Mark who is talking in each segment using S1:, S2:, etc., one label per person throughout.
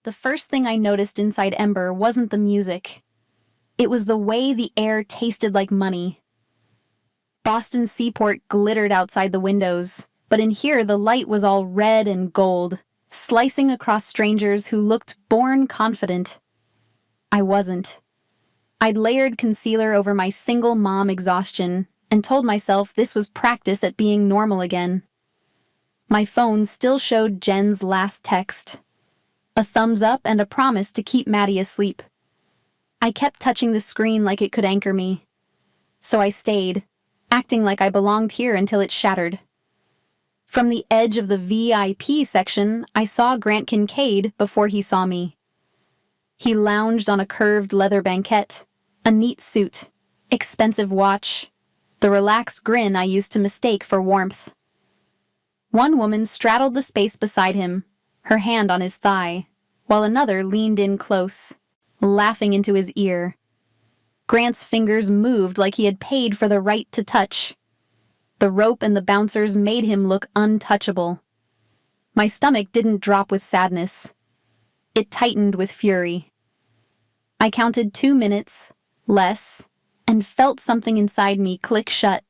S1: The first thing I noticed inside Ember wasn't the music. It was the way the air tasted like money. Boston Seaport glittered outside the windows, but in here the light was all red and gold, slicing across strangers who looked born confident. I wasn't. I'd layered concealer over my single mom exhaustion and told myself this was practice at being normal again. My phone still showed Jen's last text. A thumbs up and a promise to keep Maddie asleep. I kept touching the screen like it could anchor me. So I stayed, acting like I belonged here until it shattered. From the edge of the VIP section, I saw Grant Kincaid before he saw me. He lounged on a curved leather banquette, a neat suit, expensive watch, the relaxed grin I used to mistake for warmth. One woman straddled the space beside him, her hand on his thigh, while another leaned in close, laughing into his ear. Grant's fingers moved like he had paid for the right to touch. The rope and the bouncers made him look untouchable. My stomach didn't drop with sadness. It tightened with fury. I counted 2 minutes, less, and felt something inside me click shut.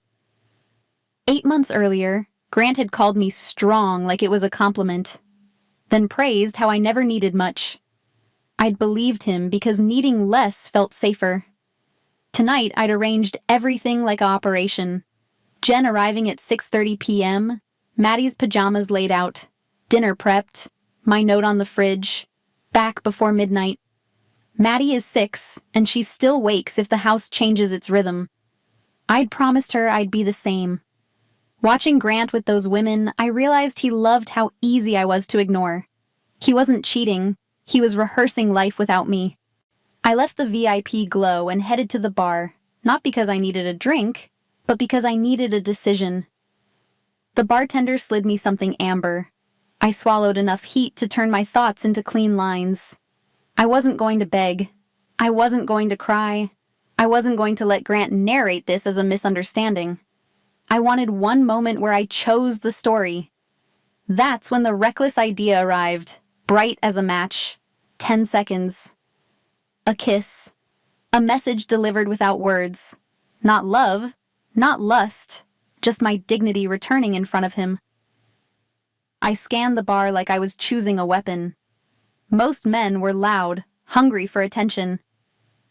S1: 8 months earlier, Grant had called me strong like it was a compliment, then praised how I never needed much. I'd believed him because needing less felt safer. Tonight, I'd arranged everything like an operation. Jen arriving at 6:30 p.m., Maddie's pajamas laid out, dinner prepped, my note on the fridge, back before midnight. Maddie is 6, and she still wakes if the house changes its rhythm. I'd promised her I'd be the same. Watching Grant with those women, I realized he loved how easy I was to ignore. He wasn't cheating, he was rehearsing life without me. I left the VIP glow and headed to the bar, not because I needed a drink, but because I needed a decision. The bartender slid me something amber. I swallowed enough heat to turn my thoughts into clean lines. I wasn't going to beg. I wasn't going to cry. I wasn't going to let Grant narrate this as a misunderstanding. I wanted one moment where I chose the story. That's when the reckless idea arrived, bright as a match. 10 seconds. A kiss. A message delivered without words. Not love, not lust, just my dignity returning in front of him. I scanned the bar like I was choosing a weapon. Most men were loud, hungry for attention.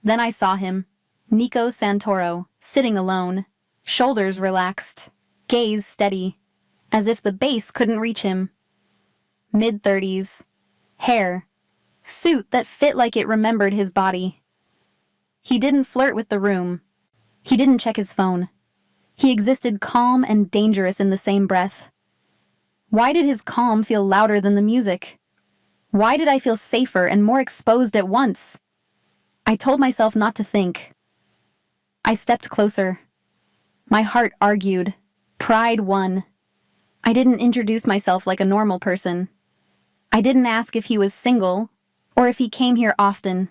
S1: Then I saw him, Nico Santoro, sitting alone, shoulders relaxed, gaze steady, as if the base couldn't reach him. Mid-30s, hair, suit that fit like it remembered his body. He didn't flirt with the room. He didn't check his phone. He existed calm and dangerous in the same breath. Why did his calm feel louder than the music? Why did I feel safer and more exposed at once? I told myself not to think. I stepped closer. My heart argued. Pride won. I didn't introduce myself like a normal person. I didn't ask if he was single or if he came here often.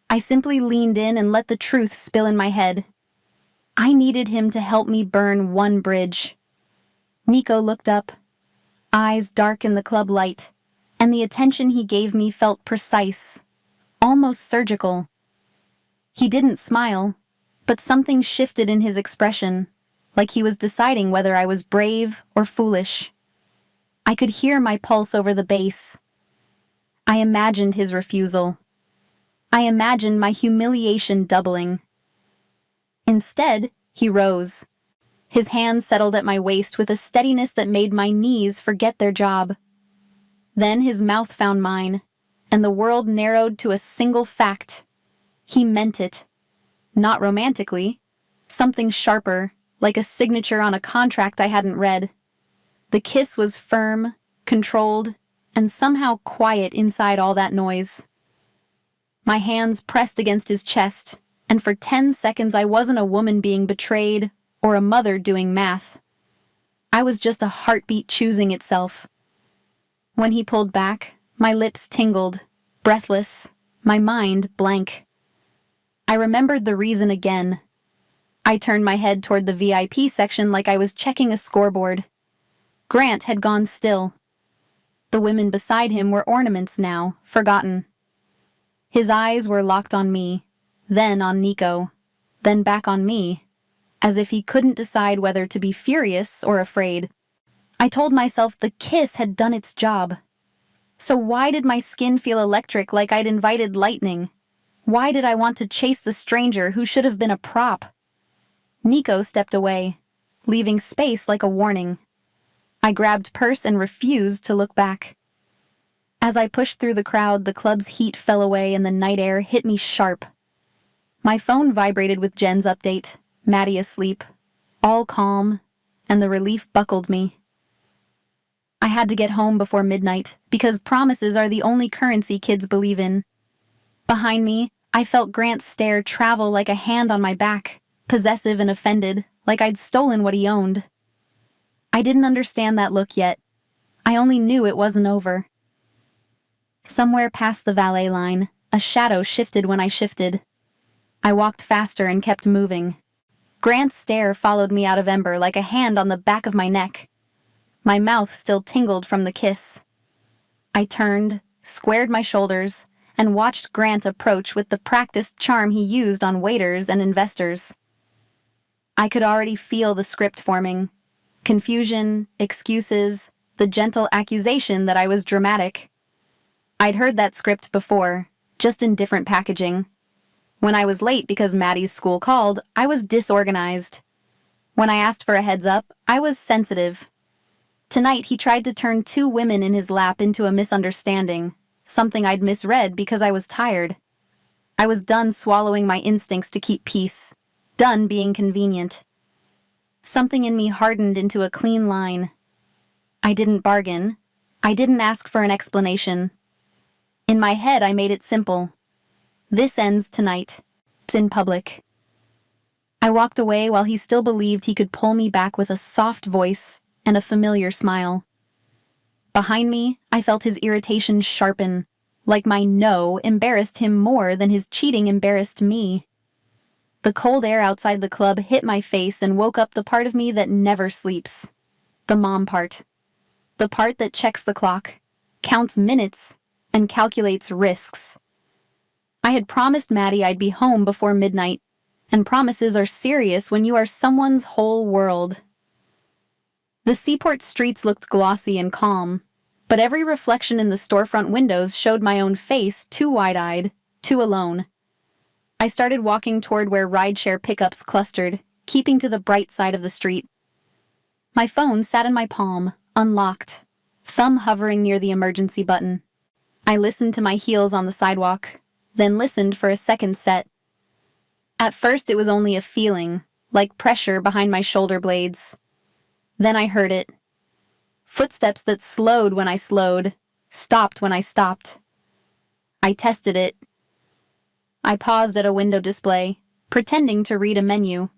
S1: I simply leaned in and let the truth spill in my head. I needed him to help me burn one bridge. Nico looked up, eyes dark in the club light, and the attention he gave me felt precise, almost surgical. He didn't smile, but something shifted in his expression, like he was deciding whether I was brave or foolish. I could hear my pulse over the bass. I imagined his refusal. I imagined my humiliation doubling. Instead, he rose. His hand settled at my waist with a steadiness that made my knees forget their job. Then his mouth found mine, and the world narrowed to a single fact. He meant it. Not romantically. Something sharper, like a signature on a contract I hadn't read. The kiss was firm, controlled, and somehow quiet inside all that noise. My hands pressed against his chest, and for 10 seconds I wasn't a woman being betrayed or a mother doing math. I was just a heartbeat choosing itself. When he pulled back, my lips tingled, breathless, my mind blank. I remembered the reason again. I turned my head toward the VIP section like I was checking a scoreboard. Grant had gone still. The women beside him were ornaments now, forgotten. His eyes were locked on me, then on Nico, then back on me, as if he couldn't decide whether to be furious or afraid. I told myself the kiss had done its job. So why did my skin feel electric like I'd invited lightning? Why did I want to chase the stranger who should have been a prop? Nico stepped away, leaving space like a warning. I grabbed purse and refused to look back. As I pushed through the crowd, the club's heat fell away and the night air hit me sharp. My phone vibrated with Jen's update, Maddie asleep, all calm, and the relief buckled me. I had to get home before midnight, because promises are the only currency kids believe in. Behind me, I felt Grant's stare travel like a hand on my back, possessive and offended, like I'd stolen what he owned. I didn't understand that look yet. I only knew it wasn't over. Somewhere past the valet line, a shadow shifted when I shifted. I walked faster and kept moving. Grant's stare followed me out of Ember like a hand on the back of my neck. My mouth still tingled from the kiss. I turned, squared my shoulders, and watched Grant approach with the practiced charm he used on waiters and investors. I could already feel the script forming. Confusion, excuses, the gentle accusation that I was dramatic. I'd heard that script before, just in different packaging. When I was late because Maddie's school called, I was disorganized. When I asked for a heads up, I was sensitive. Tonight he tried to turn two women in his lap into a misunderstanding, something I'd misread because I was tired. I was done swallowing my instincts to keep peace, done being convenient. Something in me hardened into a clean line. I didn't bargain. I didn't ask for an explanation. In my head, I made it simple. This ends tonight. It's in public. I walked away while he still believed he could pull me back with a soft voice and a familiar smile. Behind me, I felt his irritation sharpen, like my no embarrassed him more than his cheating embarrassed me. The cold air outside the club hit my face and woke up the part of me that never sleeps. The mom part. The part that checks the clock, counts minutes, and calculates risks. I had promised Maddie I'd be home before midnight, and promises are serious when you are someone's whole world. The Seaport streets looked glossy and calm, but every reflection in the storefront windows showed my own face too wide-eyed, too alone. I started walking toward where rideshare pickups clustered, keeping to the bright side of the street. My phone sat in my palm, unlocked, thumb hovering near the emergency button. I listened to my heels on the sidewalk, then listened for a second set. At first it was only a feeling, like pressure behind my shoulder blades. Then I heard it. Footsteps that slowed when I slowed, stopped when I stopped. I tested it. I paused at a window display, pretending to read a menu.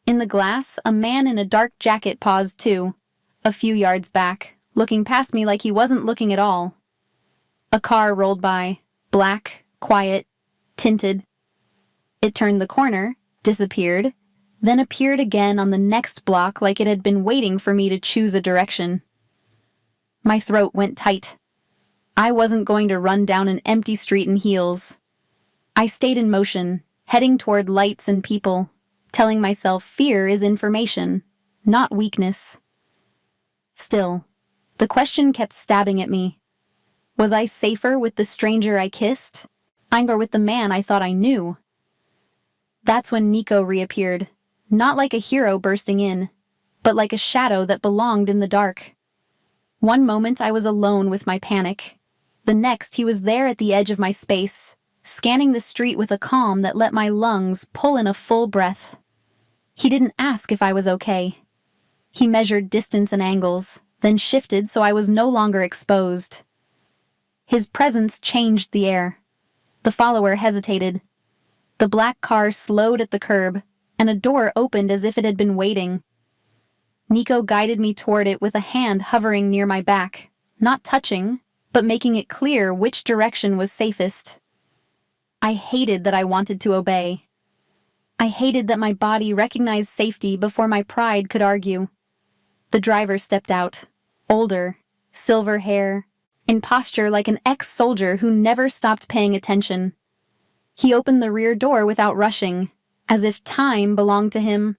S1: In the glass, a man in a dark jacket paused too, a few yards back, looking past me like he wasn't looking at all. A car rolled by, black, quiet, tinted. It turned the corner, disappeared, then appeared again on the next block like it had been waiting for me to choose a direction. My throat went tight. I wasn't going to run down an empty street in heels. I stayed in motion, heading toward lights and people, telling myself fear is information, not weakness. Still, the question kept stabbing at me. Was I safer with the stranger I kissed, or with the man I thought I knew? That's when Nico reappeared, not like a hero bursting in, but like a shadow that belonged in the dark. One moment I was alone with my panic. The next he was there at the edge of my space, scanning the street with a calm that let my lungs pull in a full breath. He didn't ask if I was okay. He measured distance and angles, then shifted so I was no longer exposed. His presence changed the air. The follower hesitated. The black car slowed at the curb, and a door opened as if it had been waiting. Nico guided me toward it with a hand hovering near my back, not touching, but making it clear which direction was safest. I hated that I wanted to obey. I hated that my body recognized safety before my pride could argue. The driver stepped out, older, silver hair, in posture like an ex-soldier who never stopped paying attention. He opened the rear door without rushing, as if time belonged to him.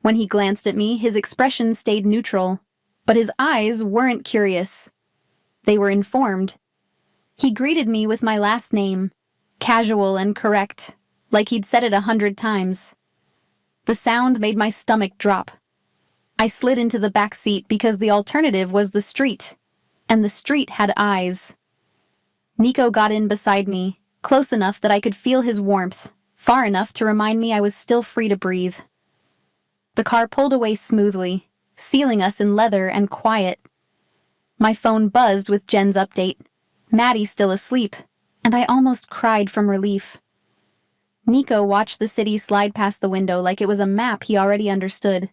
S1: When he glanced at me, his expression stayed neutral, but his eyes weren't curious. They were informed. He greeted me with my last name, casual and correct, like he'd said it 100 times. The sound made my stomach drop. I slid into the back seat because the alternative was the street, and the street had eyes. Nico got in beside me, close enough that I could feel his warmth, far enough to remind me I was still free to breathe. The car pulled away smoothly, sealing us in leather and quiet. My phone buzzed with Jen's update. Maddie still asleep, and I almost cried from relief. Nico watched the city slide past the window like it was a map he already understood.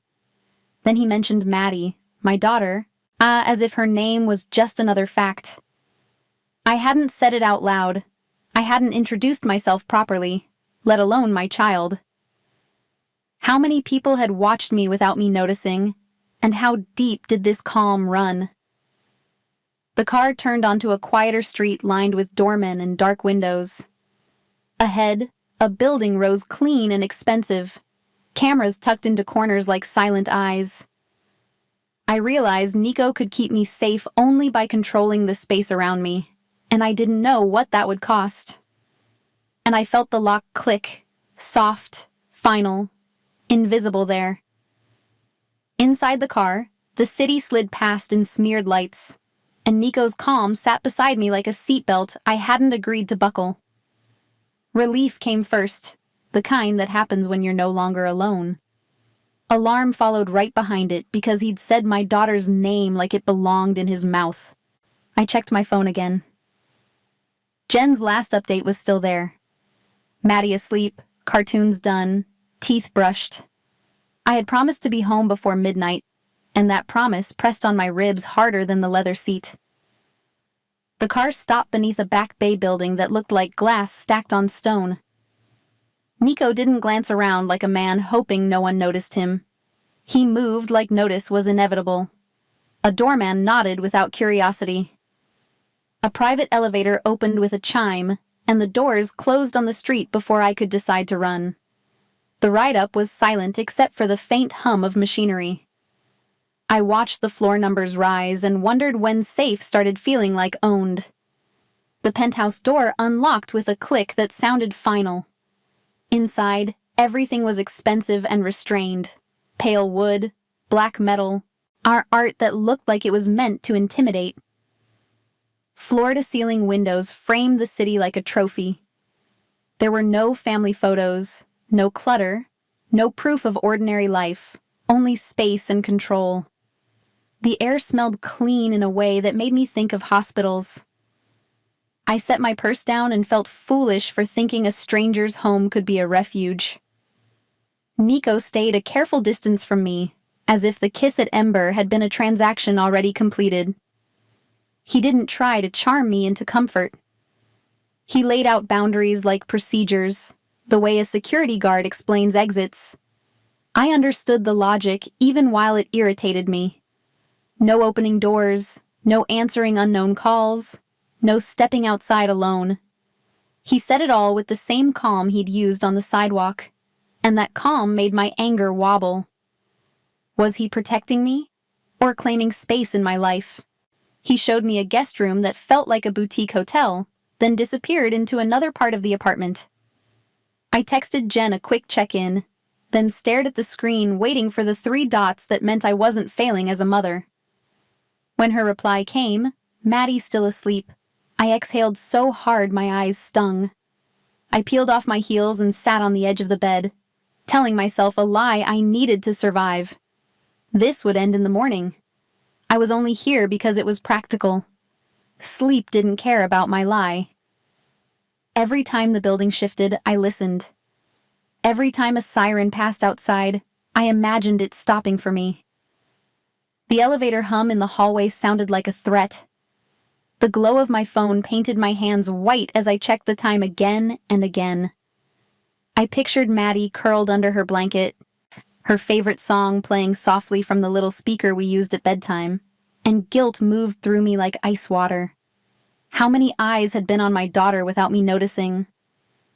S1: Then he mentioned Maddie, my daughter, as if her name was just another fact. I hadn't said it out loud. I hadn't introduced myself properly, let alone my child. How many people had watched me without me noticing, and how deep did this calm run? The car turned onto a quieter street lined with doormen and dark windows. Ahead, a building rose clean and expensive, cameras tucked into corners like silent eyes. I realized Nico could keep me safe only by controlling the space around me, and I didn't know what that would cost. And I felt the lock click, soft, final, invisible there. Inside the car, the city slid past in smeared lights, and Nico's calm sat beside me like a seatbelt I hadn't agreed to buckle. Relief came first, the kind that happens when you're no longer alone. Alarm followed right behind it because he'd said my daughter's name like it belonged in his mouth. I checked my phone again. Jen's last update was still there. Maddie asleep, cartoons done, teeth brushed. I had promised to be home before midnight, and that promise pressed on my ribs harder than the leather seat. The car stopped beneath a back bay building that looked like glass stacked on stone. Nico didn't glance around like a man hoping no one noticed him. He moved like notice was inevitable. A doorman nodded without curiosity. A private elevator opened with a chime, and the doors closed on the street before I could decide to run. The ride-up was silent except for the faint hum of machinery. I watched the floor numbers rise and wondered when safe started feeling like owned. The penthouse door unlocked with a click that sounded final. Inside, everything was expensive and restrained. Pale wood, black metal, art that looked like it was meant to intimidate. Floor-to-ceiling windows framed the city like a trophy. There were no family photos, no clutter, no proof of ordinary life, only space and control. The air smelled clean in a way that made me think of hospitals. I set my purse down and felt foolish for thinking a stranger's home could be a refuge. Nico stayed a careful distance from me, as if the kiss at Ember had been a transaction already completed. He didn't try to charm me into comfort. He laid out boundaries like procedures, the way a security guard explains exits. I understood the logic even while it irritated me. No opening doors, no answering unknown calls, no stepping outside alone. He said it all with the same calm he'd used on the sidewalk, and that calm made my anger wobble. Was he protecting me, or claiming space in my life? He showed me a guest room that felt like a boutique hotel, then disappeared into another part of the apartment. I texted Jen a quick check-in, then stared at the screen waiting for the 3 dots that meant I wasn't failing as a mother. When her reply came, Maddie still asleep, I exhaled so hard my eyes stung. I peeled off my heels and sat on the edge of the bed, telling myself a lie I needed to survive. This would end in the morning. I was only here because it was practical. Sleep didn't care about my lie. Every time the building shifted, I listened. Every time a siren passed outside, I imagined it stopping for me. The elevator hum in the hallway sounded like a threat. The glow of my phone painted my hands white as I checked the time again and again. I pictured Maddie curled under her blanket, her favorite song playing softly from the little speaker we used at bedtime, and guilt moved through me like ice water. How many eyes had been on my daughter without me noticing?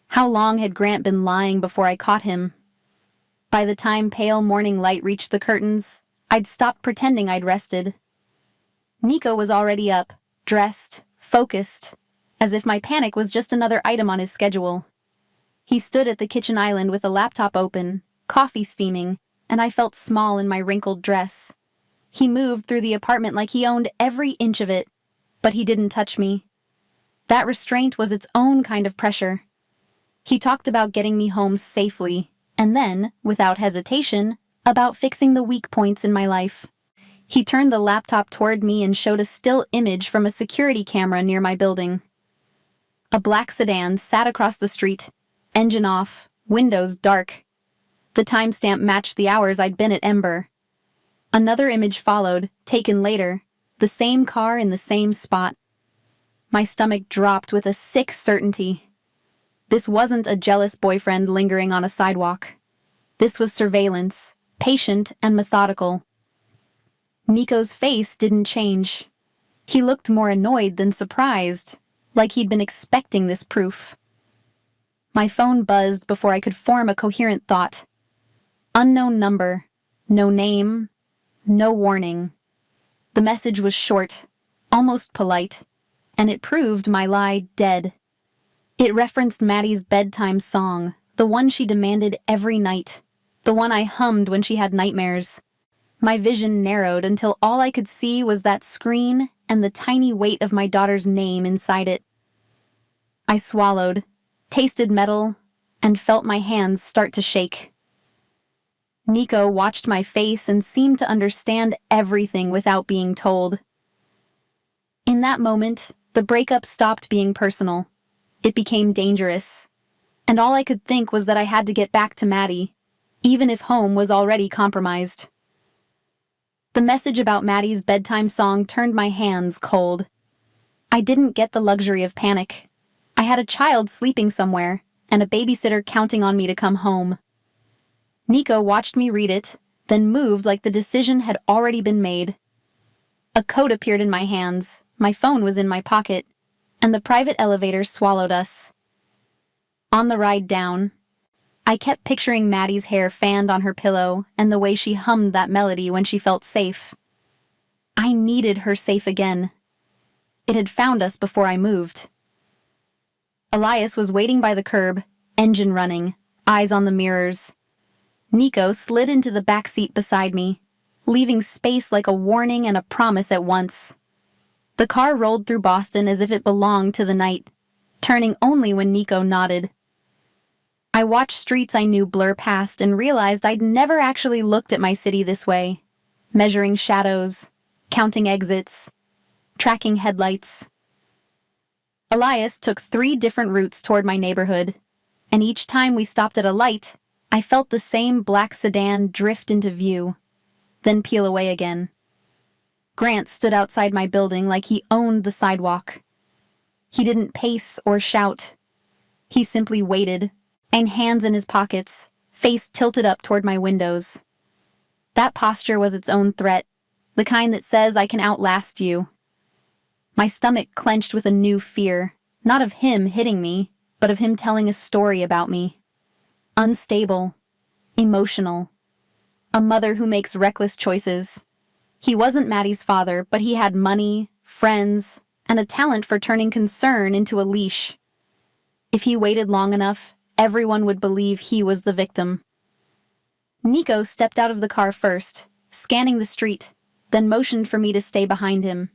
S1: How long had Grant been lying before I caught him? By the time pale morning light reached the curtains, I'd stopped pretending I'd rested. Nico was already up, dressed, focused, as if my panic was just another item on his schedule. He stood at the kitchen island with a laptop open, coffee steaming, and I felt small in my wrinkled dress. He moved through the apartment like he owned every inch of it, but he didn't touch me. That restraint was its own kind of pressure. He talked about getting me home safely, and then, without hesitation, about fixing the weak points in my life. He turned the laptop toward me and showed a still image from a security camera near my building. A black sedan sat across the street, engine off, windows dark. The timestamp matched the hours I'd been at Ember. Another image followed, taken later, the same car in the same spot. My stomach dropped with a sick certainty. This wasn't a jealous boyfriend lingering on a sidewalk. This was surveillance, patient and methodical. Nico's face didn't change. He looked more annoyed than surprised, like he'd been expecting this proof. My phone buzzed before I could form a coherent thought. Unknown number, no name, no warning. The message was short, almost polite, and it proved my lie dead. It referenced Maddie's bedtime song, the one she demanded every night, the one I hummed when she had nightmares. My vision narrowed until all I could see was that screen and the tiny weight of my daughter's name inside it. I swallowed, tasted metal, and felt my hands start to shake. Nico watched my face and seemed to understand everything without being told. In that moment, the breakup stopped being personal. It became dangerous. And all I could think was that I had to get back to Maddie, even if home was already compromised. The message about Maddie's bedtime song turned my hands cold. I didn't get the luxury of panic. I had a child sleeping somewhere, and a babysitter counting on me to come home. Nico watched me read it, then moved like the decision had already been made. A coat appeared in my hands, my phone was in my pocket, and the private elevator swallowed us. On the ride down, I kept picturing Maddie's hair fanned on her pillow and the way she hummed that melody when she felt safe. I needed her safe again. It had found us before I moved. Elias was waiting by the curb, engine running, eyes on the mirrors. Nico slid into the back seat beside me, leaving space like a warning and a promise at once. The car rolled through Boston as if it belonged to the night, turning only when Nico nodded. I watched streets I knew blur past and realized I'd never actually looked at my city this way, measuring shadows, counting exits, tracking headlights. Elias took 3 different routes toward my neighborhood, and each time we stopped at a light, I felt the same black sedan drift into view, then peel away again. Grant stood outside my building like he owned the sidewalk. He didn't pace or shout. He simply waited, and hands in his pockets, face tilted up toward my windows. That posture was its own threat, the kind that says I can outlast you. My stomach clenched with a new fear, not of him hitting me, but of him telling a story about me. Unstable, emotional, a mother who makes reckless choices. He wasn't Maddie's father, but he had money, friends, and a talent for turning concern into a leash. If he waited long enough, everyone would believe he was the victim. Nico stepped out of the car first, scanning the street, then motioned for me to stay behind him.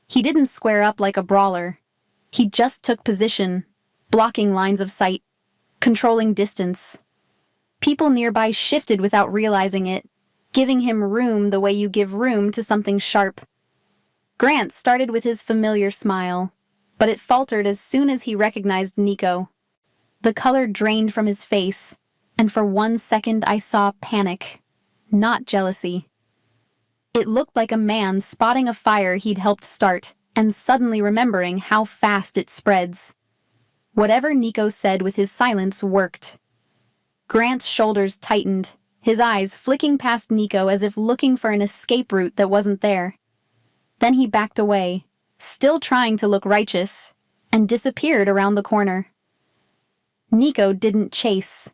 S1: He didn't square up like a brawler. He just took position, blocking lines of sight, controlling distance. People nearby shifted without realizing it, giving him room the way you give room to something sharp. Grant started with his familiar smile, but it faltered as soon as he recognized Nico. The color drained from his face, and for 1 second I saw panic, not jealousy. It looked like a man spotting a fire he'd helped start and suddenly remembering how fast it spreads. Whatever Nico said with his silence worked. Grant's shoulders tightened, his eyes flicking past Nico as if looking for an escape route that wasn't there. Then he backed away, still trying to look righteous, and disappeared around the corner. Nico didn't chase.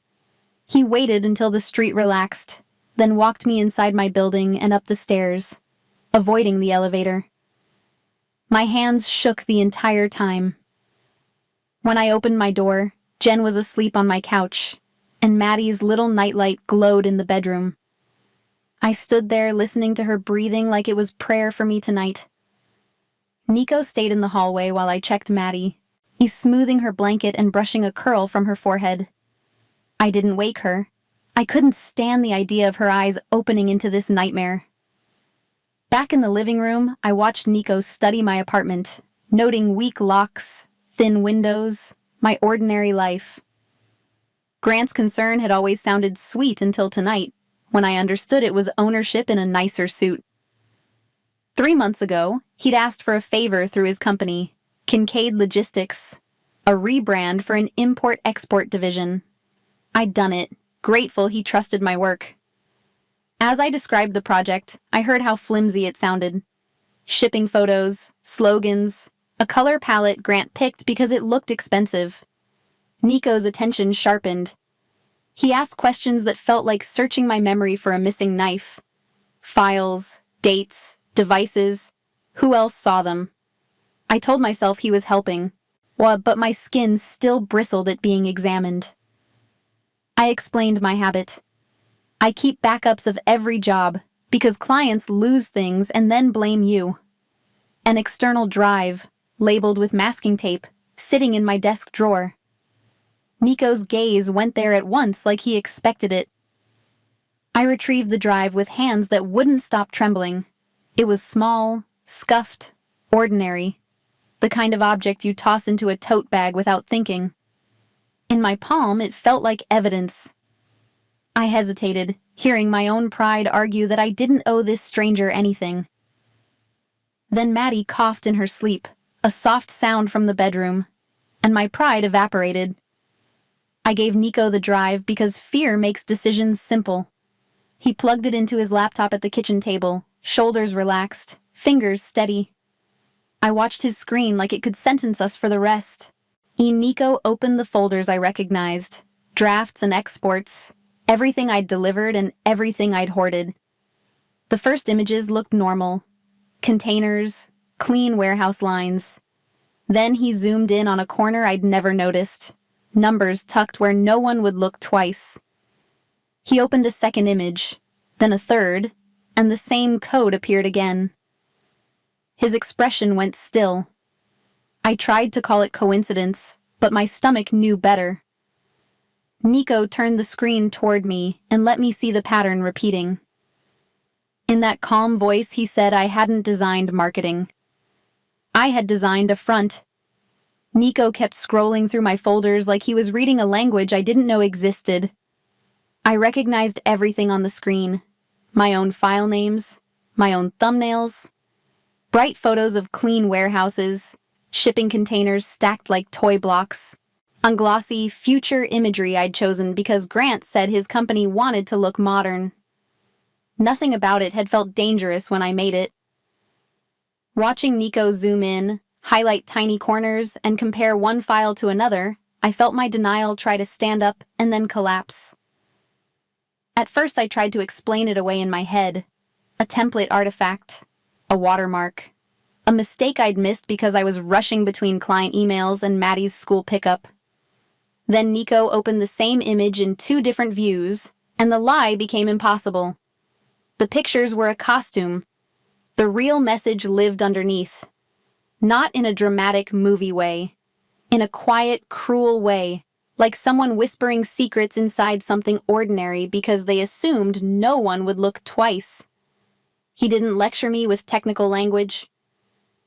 S1: He waited until the street relaxed, then walked me inside my building and up the stairs, avoiding the elevator. My hands shook the entire time. When I opened my door, Jen was asleep on my couch, and Maddie's little nightlight glowed in the bedroom. I stood there listening to her breathing like it was prayer for me tonight. Nico stayed in the hallway while I checked Maddie. He's smoothing her blanket and brushing a curl from her forehead. I didn't wake her. I couldn't stand the idea of her eyes opening into this nightmare. Back in the living room, I watched Nico study my apartment, noting weak locks, thin windows, my ordinary life. Grant's concern had always sounded sweet until tonight, when I understood it was ownership in a nicer suit. 3 months ago, he'd asked for a favor through his company, Kincaid Logistics, a rebrand for an import-export division. I'd done it, grateful he trusted my work. As I described the project, I heard how flimsy it sounded. Shipping photos, slogans, a color palette Grant picked because it looked expensive. Nico's attention sharpened. He asked questions that felt like searching my memory for a missing knife. Files, dates, devices. Who else saw them? I told myself he was helping, but my skin still bristled at being examined. I explained my habit. I keep backups of every job, because clients lose things and then blame you. An external drive, labeled with masking tape, sitting in my desk drawer. Nico's gaze went there at once like he expected it. I retrieved the drive with hands that wouldn't stop trembling. It was small, scuffed, ordinary. The kind of object you toss into a tote bag without thinking. In my palm, it felt like evidence. I hesitated, hearing my own pride argue that I didn't owe this stranger anything. Then Maddie coughed in her sleep, a soft sound from the bedroom, and my pride evaporated. I gave Nico the drive because fear makes decisions simple. He plugged it into his laptop at the kitchen table, shoulders relaxed, fingers steady. I watched his screen like it could sentence us for the rest. Nico opened the folders I recognized, drafts and exports, everything I'd delivered and everything I'd hoarded. The first images looked normal. Containers, clean warehouse lines. Then he zoomed in on a corner I'd never noticed, numbers tucked where no one would look twice. He opened a second image, then a third, and the same code appeared again. His expression went still. I tried to call it coincidence, but my stomach knew better. Nico turned the screen toward me and let me see the pattern repeating. In that calm voice, he said I hadn't designed marketing. I had designed a front. Nico kept scrolling through my folders like he was reading a language I didn't know existed. I recognized everything on the screen. My own file names, my own thumbnails, bright photos of clean warehouses, shipping containers stacked like toy blocks, on glossy, future imagery I'd chosen because Grant said his company wanted to look modern. Nothing about it had felt dangerous when I made it. Watching Nico zoom in, highlight tiny corners, and compare one file to another, I felt my denial try to stand up and then collapse. At first I tried to explain it away in my head. A template artifact, a watermark, a mistake I'd missed because I was rushing between client emails and Maddie's school pickup. Then Nico opened the same image in 2 different views, and the lie became impossible. The pictures were a costume. The real message lived underneath. Not in a dramatic movie way. In a quiet, cruel way, like someone whispering secrets inside something ordinary because they assumed no one would look twice. He didn't lecture me with technical language.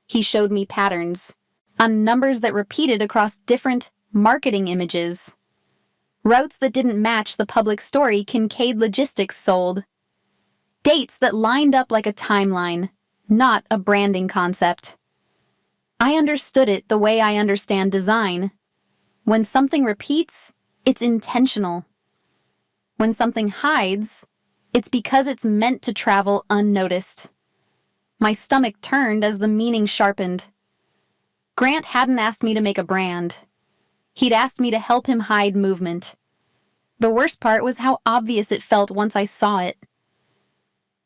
S1: He showed me patterns, on numbers that repeated across different marketing images. Routes that didn't match the public story Kincaid Logistics sold. Dates that lined up like a timeline, not a branding concept. I understood it the way I understand design. When something repeats, it's intentional. When something hides, it's because it's meant to travel unnoticed. My stomach turned as the meaning sharpened. Grant hadn't asked me to make a brand. He'd asked me to help him hide movement. The worst part was how obvious it felt once I saw it.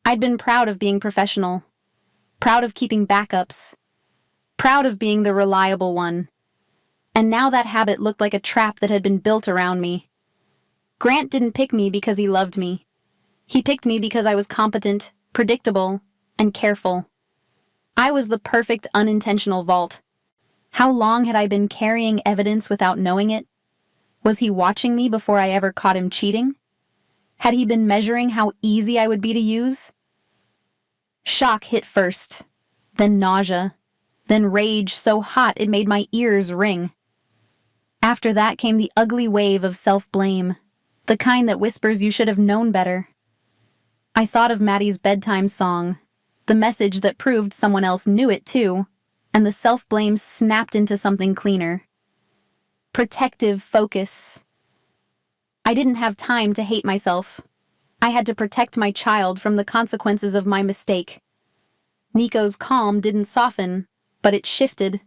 S1: I'd been proud of being professional, proud of keeping backups, proud of being the reliable one. And now that habit looked like a trap that had been built around me. Grant didn't pick me because he loved me. He picked me because I was competent, predictable, and careful. I was the perfect unintentional vault. How long had I been carrying evidence without knowing it? Was he watching me before I ever caught him cheating? Had he been measuring how easy I would be to use? Shock hit first, then nausea, then rage so hot it made my ears ring. After that came the ugly wave of self-blame, the kind that whispers you should have known better. I thought of Maddie's bedtime song, the message that proved someone else knew it too, and the self-blame snapped into something cleaner. Protective focus. I didn't have time to hate myself. I had to protect my child from the consequences of my mistake. Nico's calm didn't soften, but it shifted.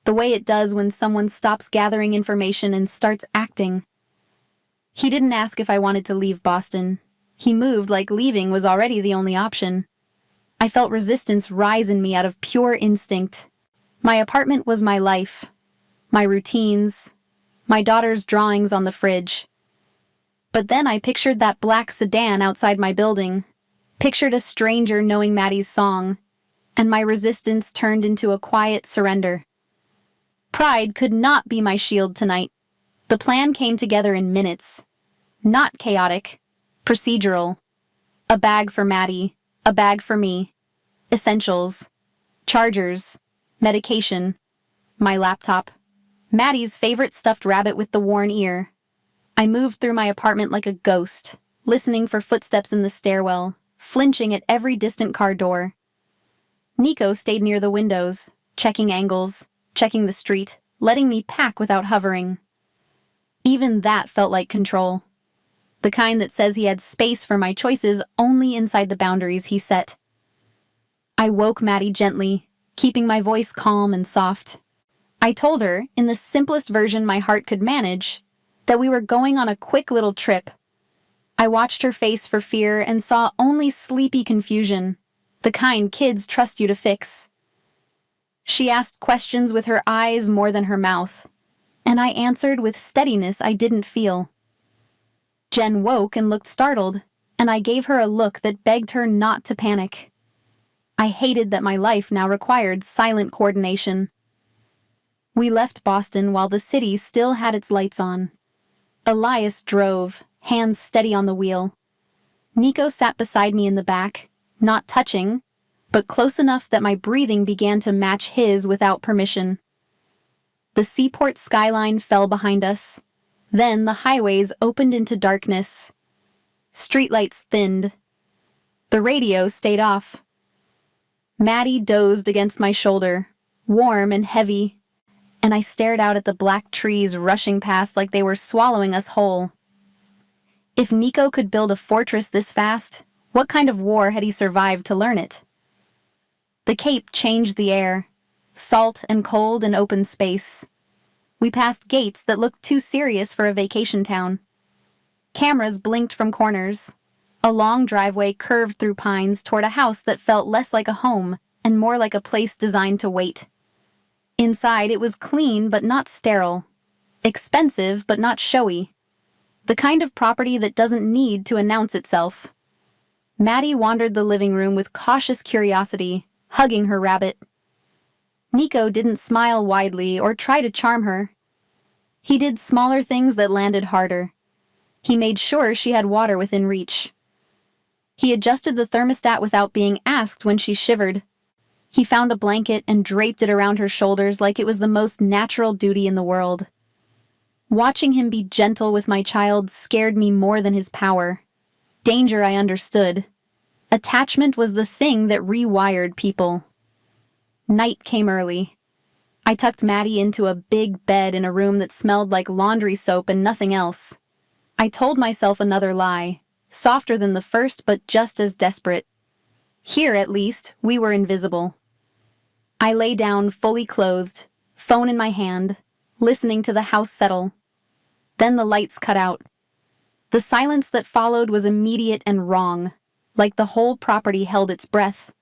S1: The way it does when someone stops gathering information and starts acting. He didn't ask if I wanted to leave Boston. He moved like leaving was already the only option. I felt resistance rise in me out of pure instinct. My apartment was my life, my routines, my daughter's drawings on the fridge. But then I pictured that black sedan outside my building, pictured a stranger knowing Maddie's song, and my resistance turned into a quiet surrender. Pride could not be my shield tonight. The plan came together in minutes. Not chaotic, procedural. A bag for Maddie, a bag for me. Essentials. Chargers. Medication. My laptop. Maddie's favorite stuffed rabbit with the worn ear. I moved through my apartment like a ghost, listening for footsteps in the stairwell, flinching at every distant car door. Nico stayed near the windows, checking angles, checking the street, letting me pack without hovering. Even that felt like control. The kind that says he had space for my choices only inside the boundaries he set. I woke Maddie gently, keeping my voice calm and soft. I told her, in the simplest version my heart could manage, that we were going on a quick little trip. I watched her face for fear and saw only sleepy confusion, the kind kids trust you to fix. She asked questions with her eyes more than her mouth, and I answered with steadiness I didn't feel. Jen woke and looked startled, and I gave her a look that begged her not to panic. I hated that my life now required silent coordination. We left Boston while the city still had its lights on. Elias drove, hands steady on the wheel. Nico sat beside me in the back, not touching, but close enough that my breathing began to match his without permission. The seaport skyline fell behind us. Then the highways opened into darkness. Streetlights thinned. The radio stayed off. Maddie dozed against my shoulder, warm and heavy, and I stared out at the black trees rushing past like they were swallowing us whole. If Nico could build a fortress this fast, what kind of war had he survived to learn it? The Cape changed the air, salt and cold and open space. We passed gates that looked too serious for a vacation town. Cameras blinked from corners. A long driveway curved through pines toward a house that felt less like a home and more like a place designed to wait. Inside, it was clean but not sterile, expensive but not showy. The kind of property that doesn't need to announce itself. Maddie wandered the living room with cautious curiosity, hugging her rabbit. Nico didn't smile widely or try to charm her. He did smaller things that landed harder. He made sure she had water within reach. He adjusted the thermostat without being asked when she shivered. He found a blanket and draped it around her shoulders like it was the most natural duty in the world. Watching him be gentle with my child scared me more than his power. Danger I understood. Attachment was the thing that rewired people. Night came early. I tucked Maddie into a big bed in a room that smelled like laundry soap and nothing else. I told myself another lie, softer than the first but just as desperate. Here, at least, we were invisible. I lay down fully clothed, phone in my hand, listening to the house settle. Then the lights cut out. The silence that followed was immediate and wrong, like the whole property held its breath.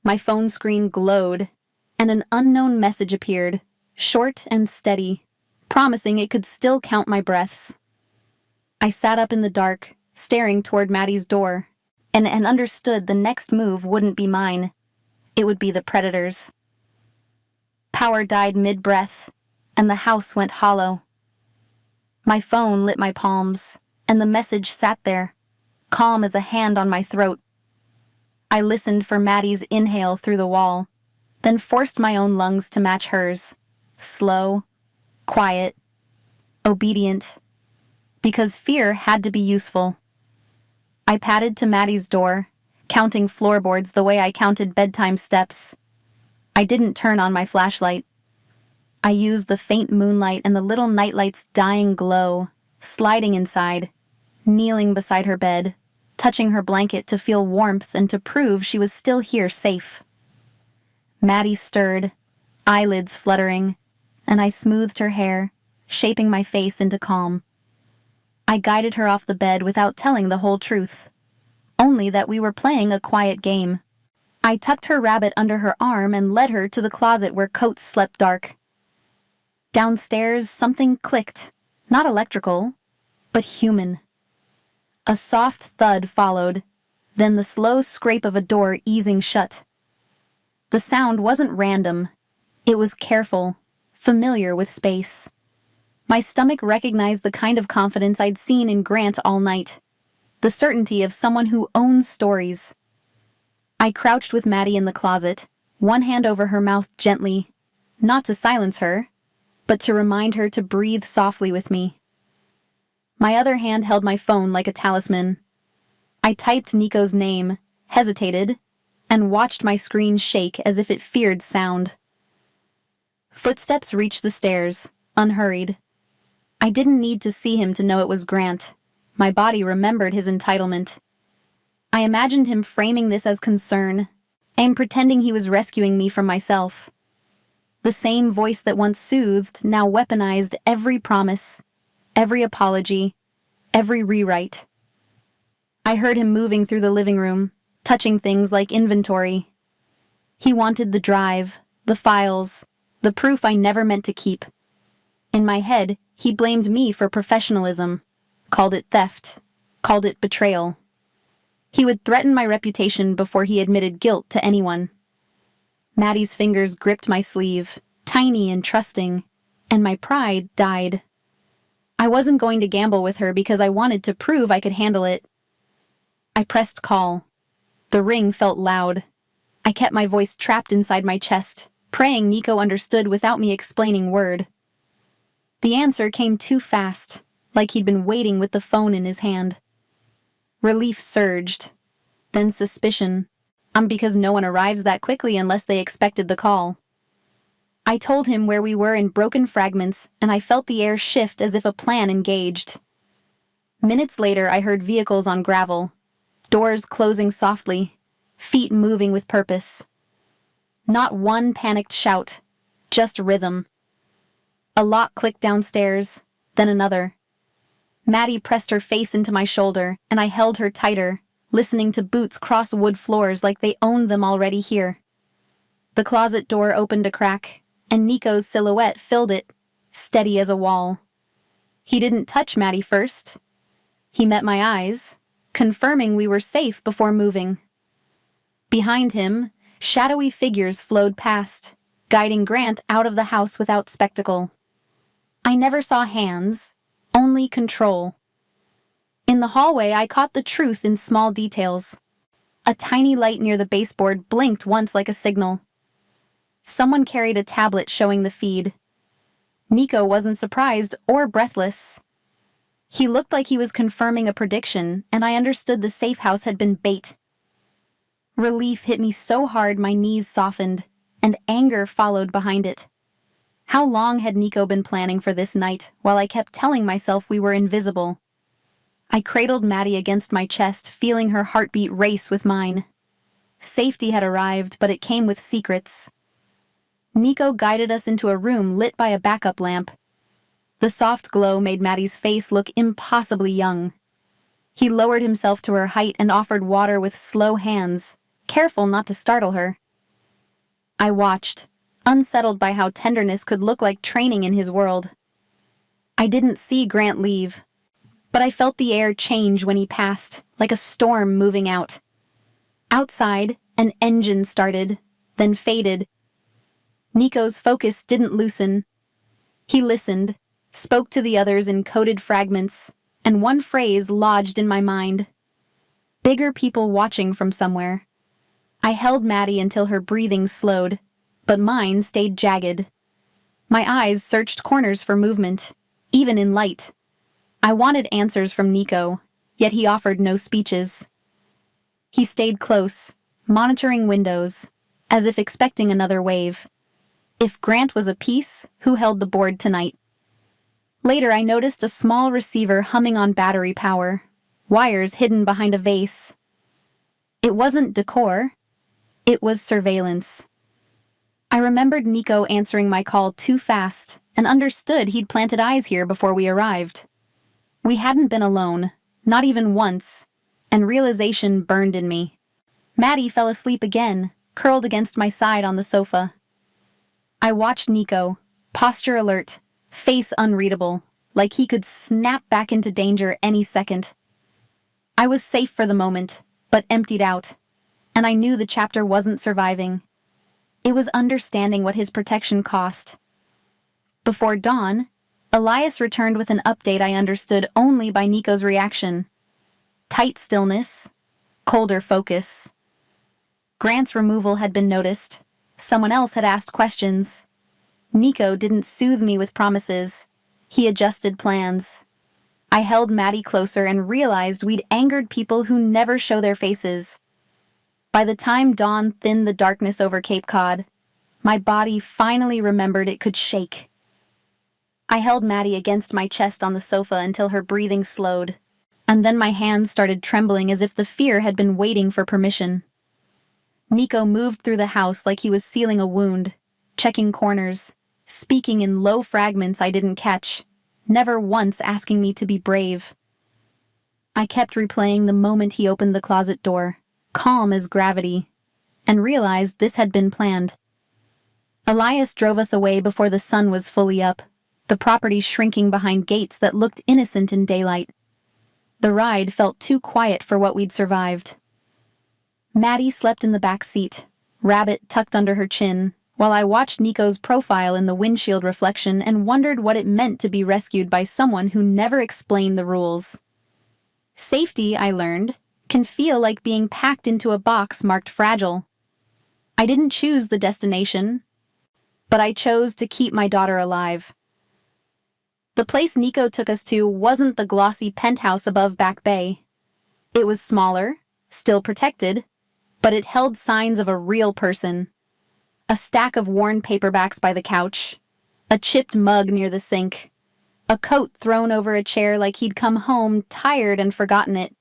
S1: My phone screen glowed, and an unknown message appeared, short and steady, promising it could still count my breaths. I sat up in the dark, staring toward Maddie's door, and understood the next move wouldn't be mine. It would be the predator's. Power died mid-breath, and the house went hollow. My phone lit my palms, and the message sat there, calm as a hand on my throat. I listened for Maddie's inhale through the wall, then forced my own lungs to match hers. Slow, quiet, obedient, because fear had to be useful. I padded to Maddie's door, counting floorboards the way I counted bedtime steps. I didn't turn on my flashlight. I used the faint moonlight and the little nightlight's dying glow, sliding inside, kneeling beside her bed, touching her blanket to feel warmth and to prove she was still here safe. Maddie stirred, eyelids fluttering, and I smoothed her hair, shaping my face into calm. I guided her off the bed without telling the whole truth, only that we were playing a quiet game. I tucked her rabbit under her arm and led her to the closet where coats slept dark. Downstairs, something clicked, not electrical, but human. A soft thud followed, then the slow scrape of a door easing shut. The sound wasn't random. It was careful, familiar with space. My stomach recognized the kind of confidence I'd seen in Grant all night. The certainty of someone who owns stories. I crouched with Maddie in the closet, one hand over her mouth gently, not to silence her, but to remind her to breathe softly with me. My other hand held my phone like a talisman. I typed Nico's name, hesitated, and watched my screen shake as if it feared sound. Footsteps reached the stairs, unhurried. I didn't need to see him to know it was Grant. My body remembered his entitlement. I imagined him framing this as concern, and pretending he was rescuing me from myself. The same voice that once soothed now weaponized every promise, every apology, every rewrite. I heard him moving through the living room, touching things like inventory. He wanted the drive, the files, the proof I never meant to keep. In my head, he blamed me for professionalism, called it theft, called it betrayal. He would threaten my reputation before he admitted guilt to anyone. Maddie's fingers gripped my sleeve, tiny and trusting, and my pride died. I wasn't going to gamble with her because I wanted to prove I could handle it. I pressed call. The ring felt loud. I kept my voice trapped inside my chest, praying Nico understood without me explaining word. The answer came too fast, like he'd been waiting with the phone in his hand. Relief surged, then suspicion, because no one arrives that quickly unless they expected the call. I told him where we were in broken fragments, and I felt the air shift as if a plan engaged. Minutes later, I heard vehicles on gravel, doors closing softly, feet moving with purpose. Not one panicked shout, just rhythm. A lock clicked downstairs, then another. Maddie pressed her face into my shoulder, and I held her tighter, listening to boots cross wood floors like they owned them already here. The closet door opened a crack, and Nico's silhouette filled it, steady as a wall. He didn't touch Maddie first. He met my eyes, confirming we were safe before moving. Behind him, shadowy figures flowed past, guiding Grant out of the house without spectacle. I never saw hands, only control. In the hallway, I caught the truth in small details. A tiny light near the baseboard blinked once like a signal. Someone carried a tablet showing the feed. Nico wasn't surprised or breathless. He looked like he was confirming a prediction, and I understood the safe house had been bait. Relief hit me so hard my knees softened, and anger followed behind it. How long had Nico been planning for this night, while I kept telling myself we were invisible? I cradled Maddie against my chest, feeling her heartbeat race with mine. Safety had arrived, but it came with secrets. Nico guided us into a room lit by a backup lamp. The soft glow made Maddie's face look impossibly young. He lowered himself to her height and offered water with slow hands, careful not to startle her. I watched, unsettled by how tenderness could look like training in his world. I didn't see Grant leave, but I felt the air change when he passed, like a storm moving out. Outside, an engine started, then faded. Nico's focus didn't loosen. He listened, spoke to the others in coded fragments, and one phrase lodged in my mind. Bigger people watching from somewhere. I held Maddie until her breathing slowed, but mine stayed jagged. My eyes searched corners for movement, even in light. I wanted answers from Nico, yet he offered no speeches. He stayed close, monitoring windows, as if expecting another wave. If Grant was a piece, who held the board tonight? Later, I noticed a small receiver humming on battery power, wires hidden behind a vase. It wasn't decor. It was surveillance. I remembered Nico answering my call too fast and understood he'd planted eyes here before we arrived. We hadn't been alone, not even once, and realization burned in me. Maddie fell asleep again, curled against my side on the sofa. I watched Nico, posture alert, face unreadable, like he could snap back into danger any second. I was safe for the moment, but emptied out, and I knew the chapter wasn't surviving. It was understanding what his protection cost. Before dawn, Elias returned with an update I understood only by Nico's reaction. Tight stillness, colder focus. Grant's removal had been noticed. Someone else had asked questions. Nico didn't soothe me with promises. He adjusted plans. I held Maddie closer and realized we'd angered people who never show their faces. By the time dawn thinned the darkness over Cape Cod, my body finally remembered it could shake. I held Maddie against my chest on the sofa until her breathing slowed, and then my hands started trembling as if the fear had been waiting for permission. Nico moved through the house like he was sealing a wound, checking corners, speaking in low fragments I didn't catch, never once asking me to be brave. I kept replaying the moment he opened the closet door, calm as gravity, and realized this had been planned. Elias drove us away before the sun was fully up, the property shrinking behind gates that looked innocent in daylight. The ride felt too quiet for what we'd survived. Maddie slept in the back seat, rabbit tucked under her chin, while I watched Nico's profile in the windshield reflection and wondered what it meant to be rescued by someone who never explained the rules. Safety, I learned, can feel like being packed into a box marked fragile. I didn't choose the destination, but I chose to keep my daughter alive. The place Nico took us to wasn't the glossy penthouse above Back Bay. It was smaller, still protected, but it held signs of a real person. A stack of worn paperbacks by the couch, a chipped mug near the sink, a coat thrown over a chair like he'd come home tired and forgotten it.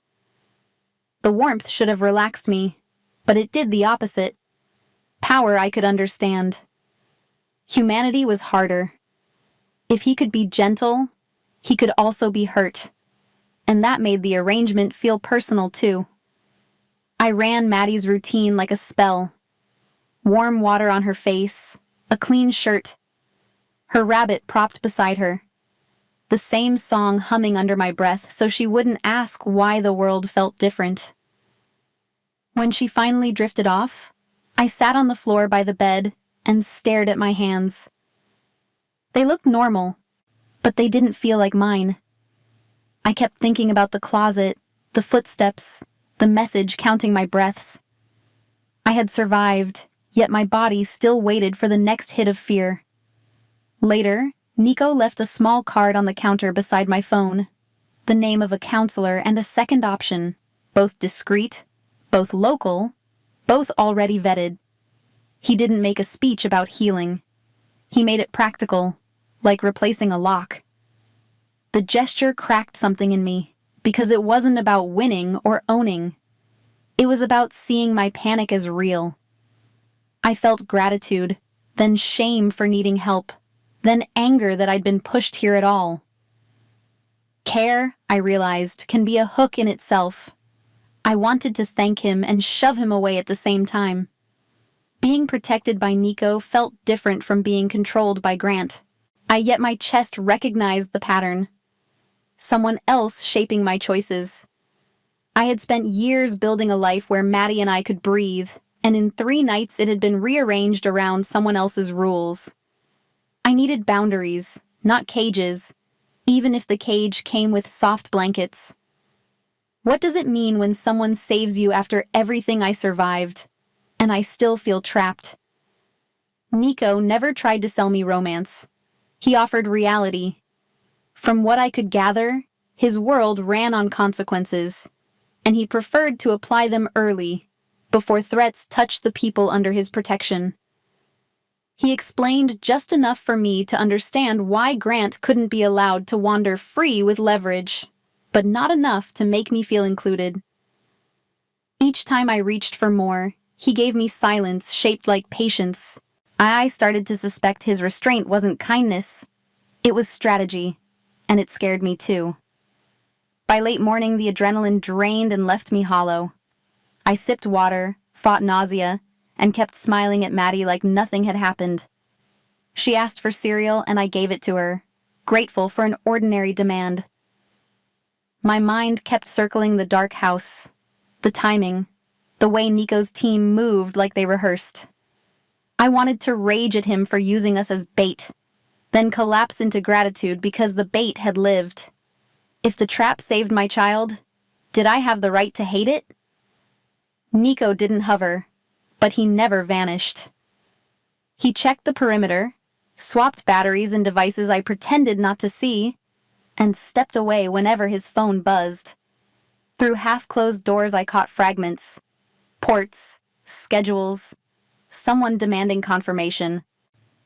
S1: The warmth should have relaxed me, but it did the opposite. Power I could understand. Humanity was harder. If he could be gentle, he could also be hurt. And that made the arrangement feel personal too. I ran Maddie's routine like a spell. Warm water on her face, a clean shirt. Her rabbit propped beside her. The same song humming under my breath so she wouldn't ask why the world felt different. When she finally drifted off, I sat on the floor by the bed and stared at my hands. They looked normal, but they didn't feel like mine. I kept thinking about the closet, the footsteps, the message counting my breaths. I had survived, yet my body still waited for the next hit of fear. Later, Nico left a small card on the counter beside my phone, the name of a counselor and a second option, both discreet, both local, both already vetted. He didn't make a speech about healing. He made it practical, like replacing a lock. The gesture cracked something in me, because it wasn't about winning or owning. It was about seeing my panic as real. I felt gratitude, then shame for needing help, then anger that I'd been pushed here at all. Care, I realized, can be a hook in itself. I wanted to thank him and shove him away at the same time. Being protected by Nico felt different from being controlled by Grant. Yet my chest recognized the pattern. Someone else shaping my choices. I had spent years building a life where Maddie and I could breathe, and in 3 nights it had been rearranged around someone else's rules. I needed boundaries, not cages, even if the cage came with soft blankets. What does it mean when someone saves you after everything I survived, and I still feel trapped? Nico never tried to sell me romance. He offered reality. From what I could gather, his world ran on consequences, and he preferred to apply them early, before threats touched the people under his protection. He explained just enough for me to understand why Grant couldn't be allowed to wander free with leverage, but not enough to make me feel included. Each time I reached for more, he gave me silence shaped like patience. I started to suspect his restraint wasn't kindness. It was strategy, and it scared me too. By late morning, the adrenaline drained and left me hollow. I sipped water, fought nausea, and kept smiling at Maddie like nothing had happened. She asked for cereal and I gave it to her, grateful for an ordinary demand. My mind kept circling the dark house, the timing, the way Nico's team moved like they rehearsed. I wanted to rage at him for using us as bait, then collapse into gratitude because the bait had lived. If the trap saved my child, did I have the right to hate it? Nico didn't hover, but he never vanished. He checked the perimeter, swapped batteries and devices I pretended not to see, and stepped away whenever his phone buzzed. Through half-closed doors I caught fragments, ports, schedules, someone demanding confirmation.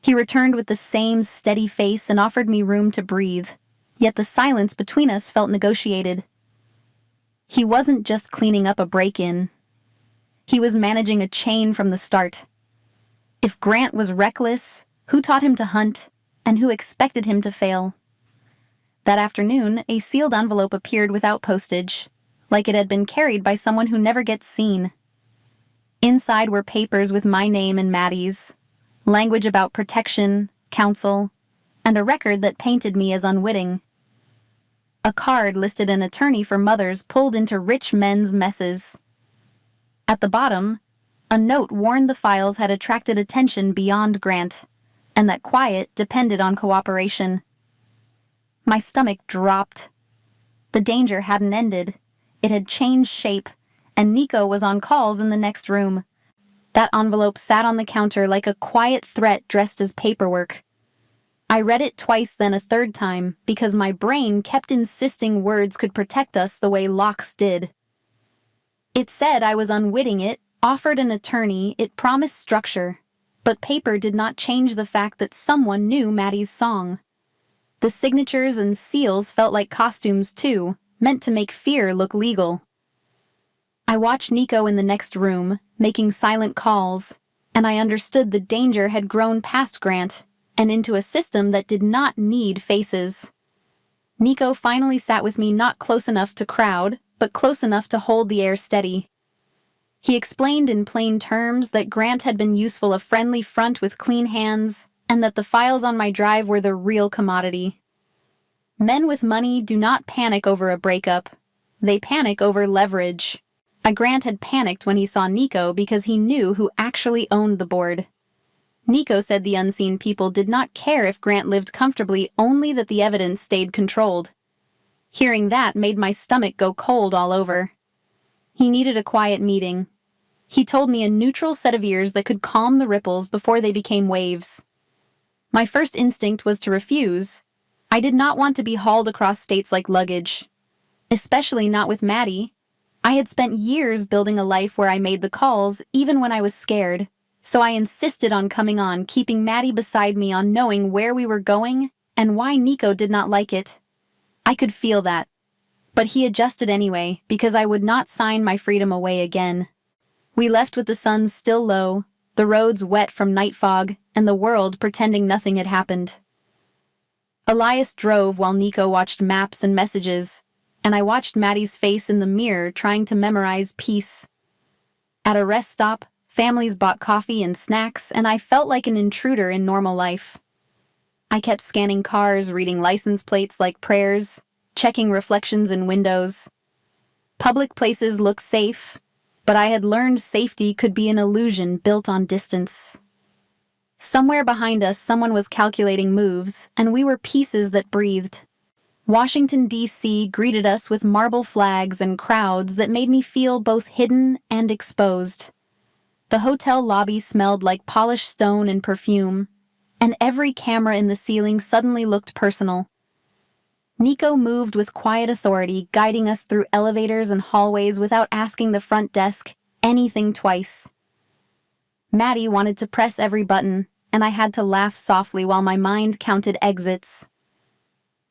S1: He returned with the same steady face and offered me room to breathe, yet the silence between us felt negotiated. He wasn't just cleaning up a break-in. He was managing a chain from the start. If Grant was reckless, who taught him to hunt, and who expected him to fail? That afternoon, a sealed envelope appeared without postage, like it had been carried by someone who never gets seen. Inside were papers with my name and Maddie's, language about protection, counsel, and a record that painted me as unwitting. A card listed an attorney for mothers pulled into rich men's messes. At the bottom, a note warned the files had attracted attention beyond Grant, and that quiet depended on cooperation. My stomach dropped. The danger hadn't ended. It had changed shape, and Nico was on calls in the next room. That envelope sat on the counter like a quiet threat dressed as paperwork. I read it twice, then a third time, because my brain kept insisting words could protect us the way locks did. It said I was unwitting it, offered an attorney, it promised structure, but paper did not change the fact that someone knew Maddie's song. The signatures and seals felt like costumes too, meant to make fear look legal. I watched Nico in the next room, making silent calls, and I understood the danger had grown past Grant and into a system that did not need faces. Nico finally sat with me, not close enough to crowd, but close enough to hold the air steady. He explained in plain terms that Grant had been useful, a friendly front with clean hands, and that the files on my drive were the real commodity. Men with money do not panic over a breakup. They panic over leverage. Grant had panicked when he saw Nico because he knew who actually owned the board. Nico said the unseen people did not care if Grant lived comfortably, only that the evidence stayed controlled. Hearing that made my stomach go cold all over. He needed a quiet meeting. He told me a neutral set of ears that could calm the ripples before they became waves. My first instinct was to refuse. I did not want to be hauled across states like luggage. Especially not with Maddie. I had spent years building a life where I made the calls even when I was scared, so I insisted on coming on, keeping Maddie beside me, on knowing where we were going and why Nico did not like it. I could feel that. But he adjusted anyway, because I would not sign my freedom away again. We left with the sun still low, the roads wet from night fog, and the world pretending nothing had happened. Elias drove while Nico watched maps and messages, and I watched Maddie's face in the mirror trying to memorize peace. At a rest stop, families bought coffee and snacks, and I felt like an intruder in normal life. I kept scanning cars, reading license plates like prayers, checking reflections in windows. Public places looked safe, but I had learned safety could be an illusion built on distance. Somewhere behind us, someone was calculating moves, and we were pieces that breathed. Washington, D.C. greeted us with marble flags and crowds that made me feel both hidden and exposed. The hotel lobby smelled like polished stone and perfume, and every camera in the ceiling suddenly looked personal. Nico moved with quiet authority, guiding us through elevators and hallways without asking the front desk anything twice. Maddie wanted to press every button, and I had to laugh softly while my mind counted exits.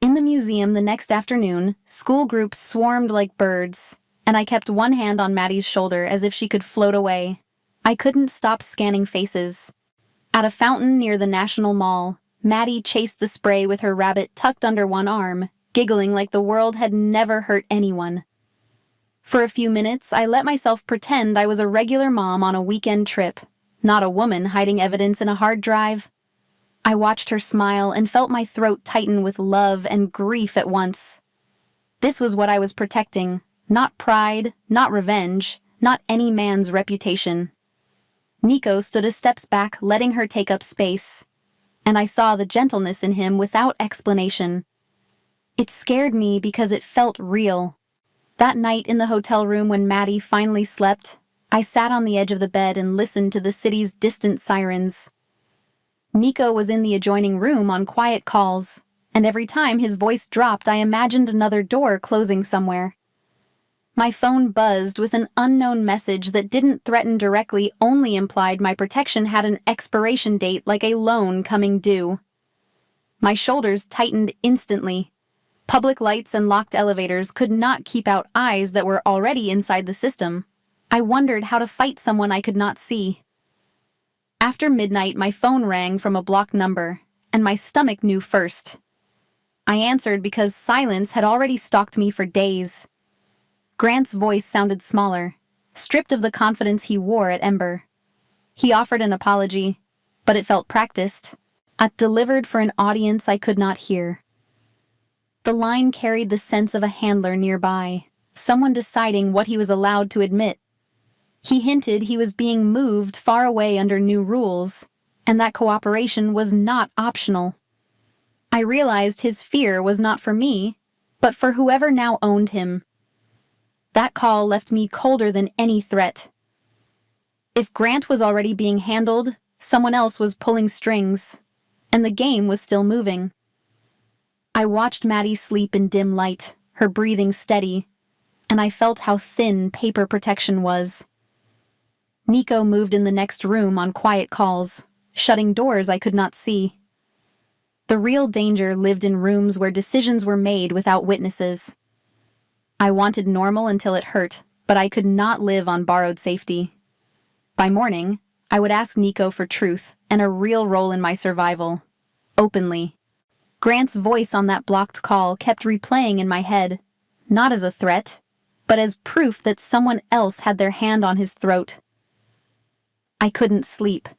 S1: In the museum the next afternoon, school groups swarmed like birds, and I kept one hand on Maddie's shoulder as if she could float away. I couldn't stop scanning faces. At a fountain near the National Mall, Maddie chased the spray with her rabbit tucked under one arm, giggling like the world had never hurt anyone. For a few minutes, I let myself pretend I was a regular mom on a weekend trip, not a woman hiding evidence in a hard drive. I watched her smile and felt my throat tighten with love and grief at once. This was what I was protecting, not pride, not revenge, not any man's reputation. Nico stood a steps back, letting her take up space, and I saw the gentleness in him without explanation. It scared me because it felt real. That night in the hotel room when Maddie finally slept, I sat on the edge of the bed and listened to the city's distant sirens. Nico was in the adjoining room on quiet calls, and every time his voice dropped, I imagined another door closing somewhere. My phone buzzed with an unknown message that didn't threaten directly, only implied my protection had an expiration date like a loan coming due. My shoulders tightened instantly. Public lights and locked elevators could not keep out eyes that were already inside the system. I wondered how to fight someone I could not see. After midnight, my phone rang from a blocked number, and my stomach knew first. I answered because silence had already stalked me for days. Grant's voice sounded smaller, stripped of the confidence he wore at Ember. He offered an apology, but it felt practiced, delivered for an audience I could not hear. The line carried the sense of a handler nearby, someone deciding what he was allowed to admit. He hinted he was being moved far away under new rules, and that cooperation was not optional. I realized his fear was not for me, but for whoever now owned him. That call left me colder than any threat. If Grant was already being handled, someone else was pulling strings, and the game was still moving. I watched Maddie sleep in dim light, her breathing steady, and I felt how thin paper protection was. Nico moved in the next room on quiet calls, shutting doors I could not see. The real danger lived in rooms where decisions were made without witnesses. I wanted normal until it hurt, but I could not live on borrowed safety. By morning, I would ask Nico for truth and a real role in my survival, openly. Grant's voice on that blocked call kept replaying in my head, not as a threat, but as proof that someone else had their hand on his throat. I couldn't sleep.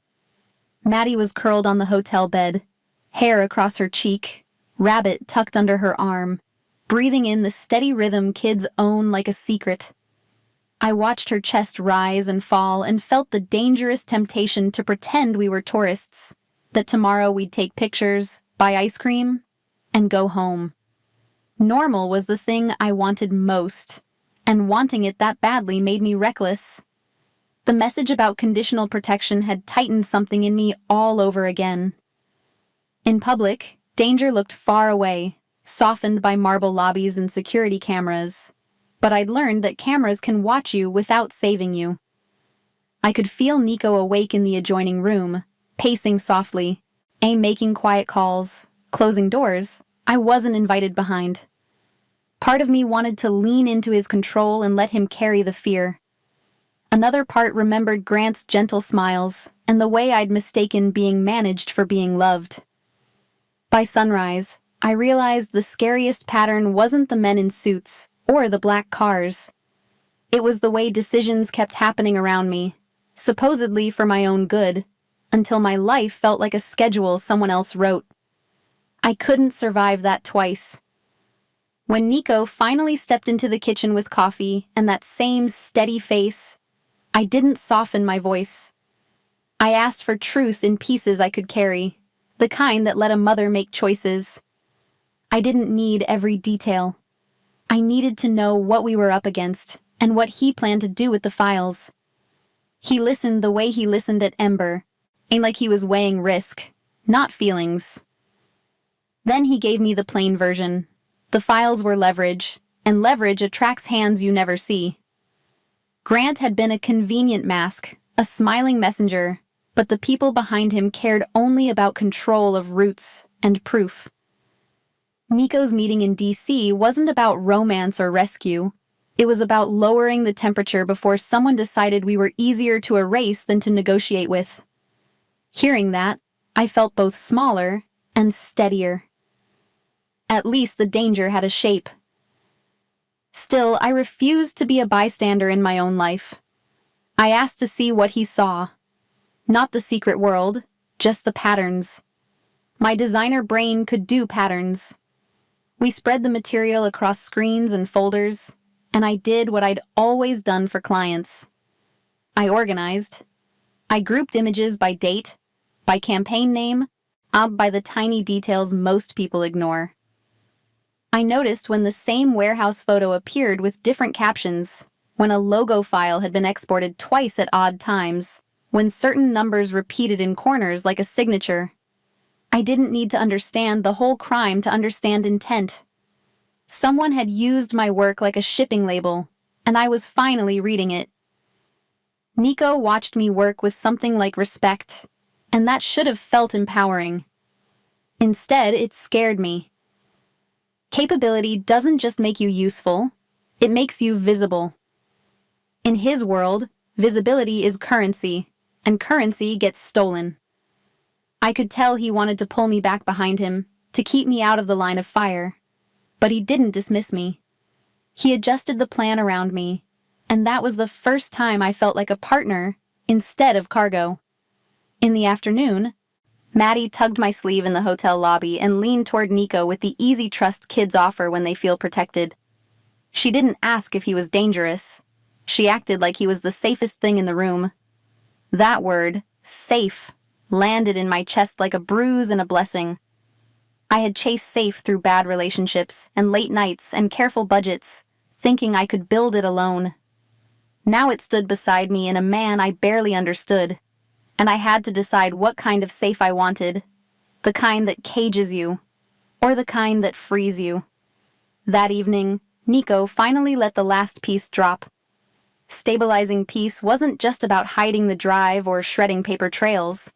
S1: Maddie was curled on the hotel bed, hair across her cheek, rabbit tucked under her arm, breathing in the steady rhythm kids own like a secret. I watched her chest rise and fall and felt the dangerous temptation to pretend we were tourists, that tomorrow we'd take pictures, buy ice cream, and go home. Normal was the thing I wanted most, and wanting it that badly made me reckless. The message about conditional protection had tightened something in me all over again. In public, danger looked far away, softened by marble lobbies and security cameras, but I'd learned that cameras can watch you without saving you. I could feel Nico awake in the adjoining room, pacing softly, making quiet calls, closing doors I wasn't invited behind. Part of me wanted to lean into his control and let him carry the fear. Another part remembered Grant's gentle smiles and the way I'd mistaken being managed for being loved. By sunrise, I realized the scariest pattern wasn't the men in suits or the black cars. It was the way decisions kept happening around me, supposedly for my own good, until my life felt like a schedule someone else wrote. I couldn't survive that twice. When Nico finally stepped into the kitchen with coffee and that same steady face, I didn't soften my voice. I asked for truth in pieces I could carry, the kind that let a mother make choices. I didn't need every detail. I needed to know what we were up against and what he planned to do with the files. He listened the way he listened at Ember, ain't like he was weighing risk, not feelings. Then he gave me the plain version. The files were leverage, and leverage attracts hands you never see. Grant had been a convenient mask, a smiling messenger, but the people behind him cared only about control of roots and proof. Nico's meeting in DC wasn't about romance or rescue. It was about lowering the temperature before someone decided we were easier to erase than to negotiate with. Hearing that, I felt both smaller and steadier. At least the danger had a shape. Still, I refused to be a bystander in my own life. I asked to see what he saw. Not the secret world, just the patterns. My designer brain could do patterns. We spread the material across screens and folders, and I did what I'd always done for clients. I organized. I grouped images by date, by campaign name, by the tiny details most people ignore. I noticed when the same warehouse photo appeared with different captions, when a logo file had been exported twice at odd times, when certain numbers repeated in corners like a signature. I didn't need to understand the whole crime to understand intent. Someone had used my work like a shipping label, and I was finally reading it. Nico watched me work with something like respect, and that should have felt empowering. Instead, it scared me. Capability doesn't just make you useful, it makes you visible. In his world, visibility is currency, and currency gets stolen. I could tell he wanted to pull me back behind him, to keep me out of the line of fire. But he didn't dismiss me. He adjusted the plan around me, and that was the first time I felt like a partner instead of cargo. In the afternoon, Maddie tugged my sleeve in the hotel lobby and leaned toward Nico with the easy trust kids offer when they feel protected. She didn't ask if he was dangerous. She acted like he was the safest thing in the room. That word, safe, landed in my chest like a bruise and a blessing. I had chased safe through bad relationships and late nights and careful budgets, thinking I could build it alone. Now it stood beside me in a man I barely understood, and I had to decide what kind of safe I wanted, the kind that cages you, or the kind that frees you. That evening, Nico finally let the last piece drop. Stabilizing peace wasn't just about hiding the drive or shredding paper trails.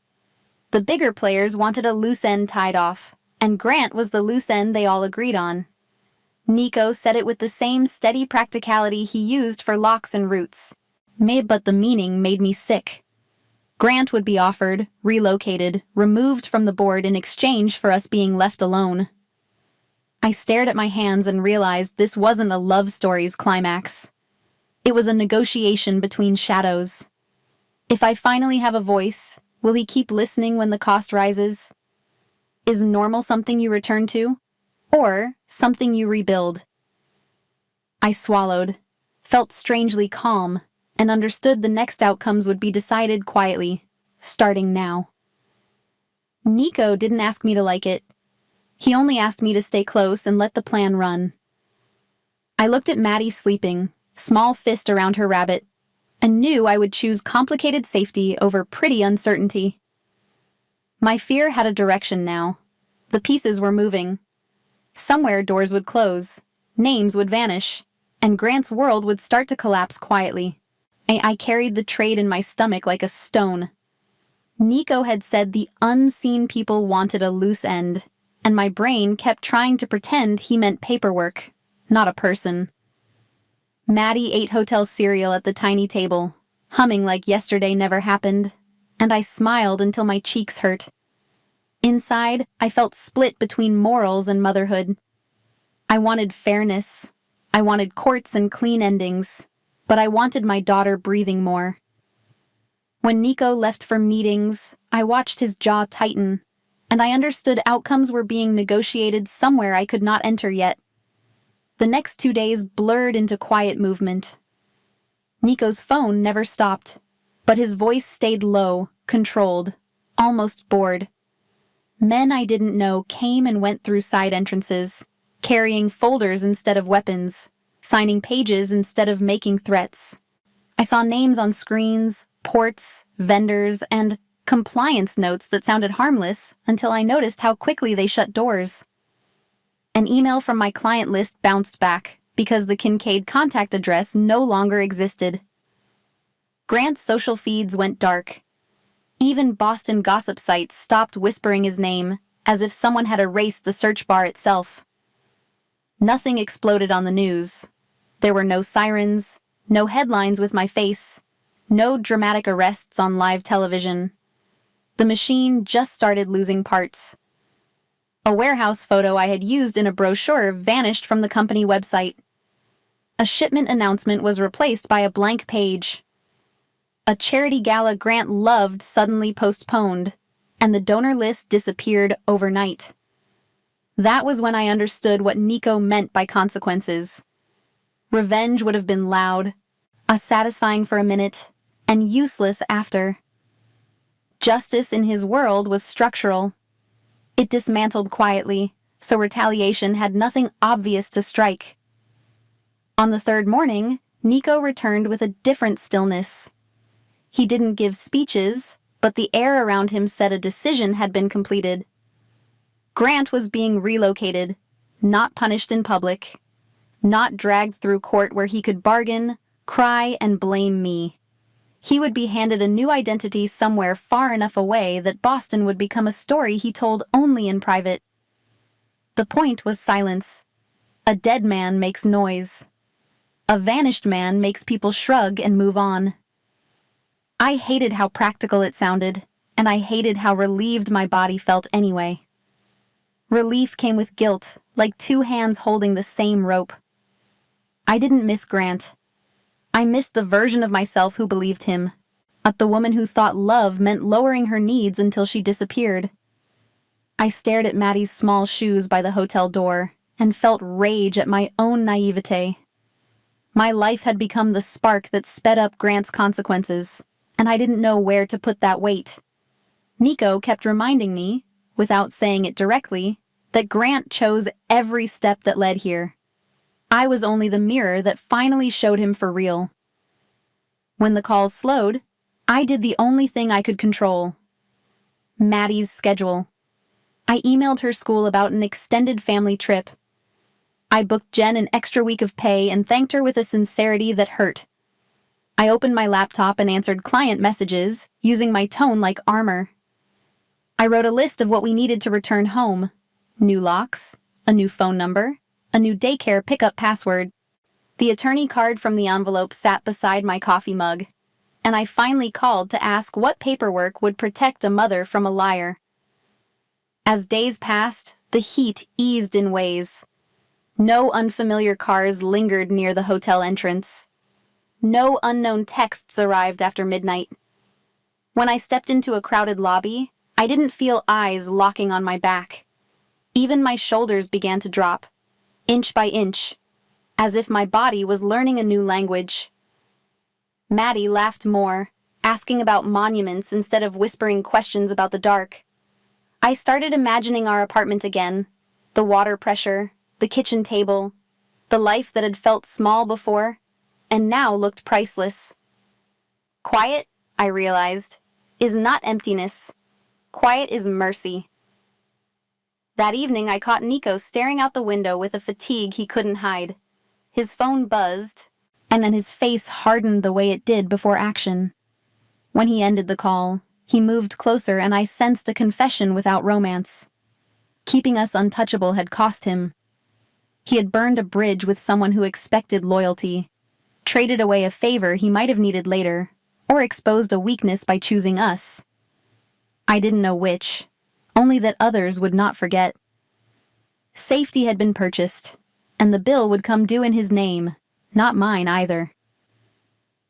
S1: The bigger players wanted a loose end tied off, and Grant was the loose end they all agreed on. Nico said it with the same steady practicality he used for locks and roots. But the meaning made me sick. Grant would be offered, relocated, removed from the board in exchange for us being left alone. I stared at my hands and realized this wasn't a love story's climax. It was a negotiation between shadows. If I finally have a voice, will he keep listening when the cost rises? Is normal something you return to? Or something you rebuild? I swallowed, felt strangely calm, and understood the next outcomes would be decided quietly, starting now. Nico didn't ask me to like it. He only asked me to stay close and let the plan run. I looked at Maddie sleeping, small fist around her rabbit, and knew I would choose complicated safety over pretty uncertainty. My fear had a direction now. The pieces were moving. Somewhere doors would close, names would vanish, and Grant's world would start to collapse quietly. I carried the trade in my stomach like a stone. Nico had said the unseen people wanted a loose end, and my brain kept trying to pretend he meant paperwork. not a person. Maddie ate hotel cereal at the tiny table, humming like yesterday never happened, and I smiled until my cheeks hurt. Inside, I felt split between morals and motherhood. I wanted fairness. I wanted courts and clean endings, but I wanted my daughter breathing more. When Nico left for meetings, I watched his jaw tighten, and I understood outcomes were being negotiated somewhere I could not enter yet. The next 2 days blurred into quiet movement. Nico's phone never stopped, but his voice stayed low, controlled, almost bored. Men I didn't know came and went through side entrances, carrying folders instead of weapons, signing pages instead of making threats. I saw names on screens, ports, vendors, and compliance notes that sounded harmless until I noticed how quickly they shut doors. An email from my client list bounced back because the Kincaid contact address no longer existed. Grant's social feeds went dark. Even Boston gossip sites stopped whispering his name, as if someone had erased the search bar itself. Nothing exploded on the news. There were no sirens, no headlines with my face, no dramatic arrests on live television. The machine just started losing parts. A warehouse photo I had used in a brochure vanished from the company website. A shipment announcement was replaced by a blank page. A charity gala Grant loved suddenly postponed, and the donor list disappeared overnight. That was when I understood what Nico meant by consequences. Revenge would have been loud, satisfying for a minute, and useless after. Justice in his world was structural. It dismantled quietly, so retaliation had nothing obvious to strike. On the third morning, Nico returned with a different stillness. He didn't give speeches, but the air around him said a decision had been completed. Grant was being relocated, not punished in public, not dragged through court where he could bargain, cry, and blame me. He would be handed a new identity somewhere far enough away that Boston would become a story he told only in private. The point was silence. A dead man makes noise. A vanished man makes people shrug and move on. I hated how practical it sounded, and I hated how relieved my body felt anyway. Relief came with guilt, like two hands holding the same rope. I didn't miss Grant. I missed the version of myself who believed him, the woman who thought love meant lowering her needs until she disappeared. I stared at Maddie's small shoes by the hotel door and felt rage at my own naivete. My life had become the spark that sped up Grant's consequences, and I didn't know where to put that weight. Nico kept reminding me, without saying it directly, that Grant chose every step that led here. I was only the mirror that finally showed him for real. When the calls slowed, I did the only thing I could control. Maddie's schedule. I emailed her school about an extended family trip. I booked Jen an extra week of pay and thanked her with a sincerity that hurt. I opened my laptop and answered client messages, using my tone like armor. I wrote a list of what we needed to return home. New locks, a new phone number, a new daycare pickup password. The attorney card from the envelope sat beside my coffee mug, and I finally called to ask what paperwork would protect a mother from a liar. As days passed, the heat eased in ways. No unfamiliar cars lingered near the hotel entrance. No unknown texts arrived after midnight. When I stepped into a crowded lobby, I didn't feel eyes locking on my back. Even my shoulders began to drop, inch by inch, as if my body was learning a new language. Maddie laughed more, asking about monuments instead of whispering questions about the dark. I started imagining our apartment again, the water pressure, the kitchen table, the life that had felt small before, and now looked priceless. Quiet, I realized, is not emptiness. Quiet is mercy. That evening I caught Nico staring out the window with a fatigue he couldn't hide. His phone buzzed, and then his face hardened the way it did before action. When he ended the call, he moved closer and I sensed a confession without romance. Keeping us untouchable had cost him. He had burned a bridge with someone who expected loyalty, traded away a favor he might have needed later, or exposed a weakness by choosing us. I didn't know which, only that others would not forget. Safety had been purchased, and the bill would come due in his name, not mine either.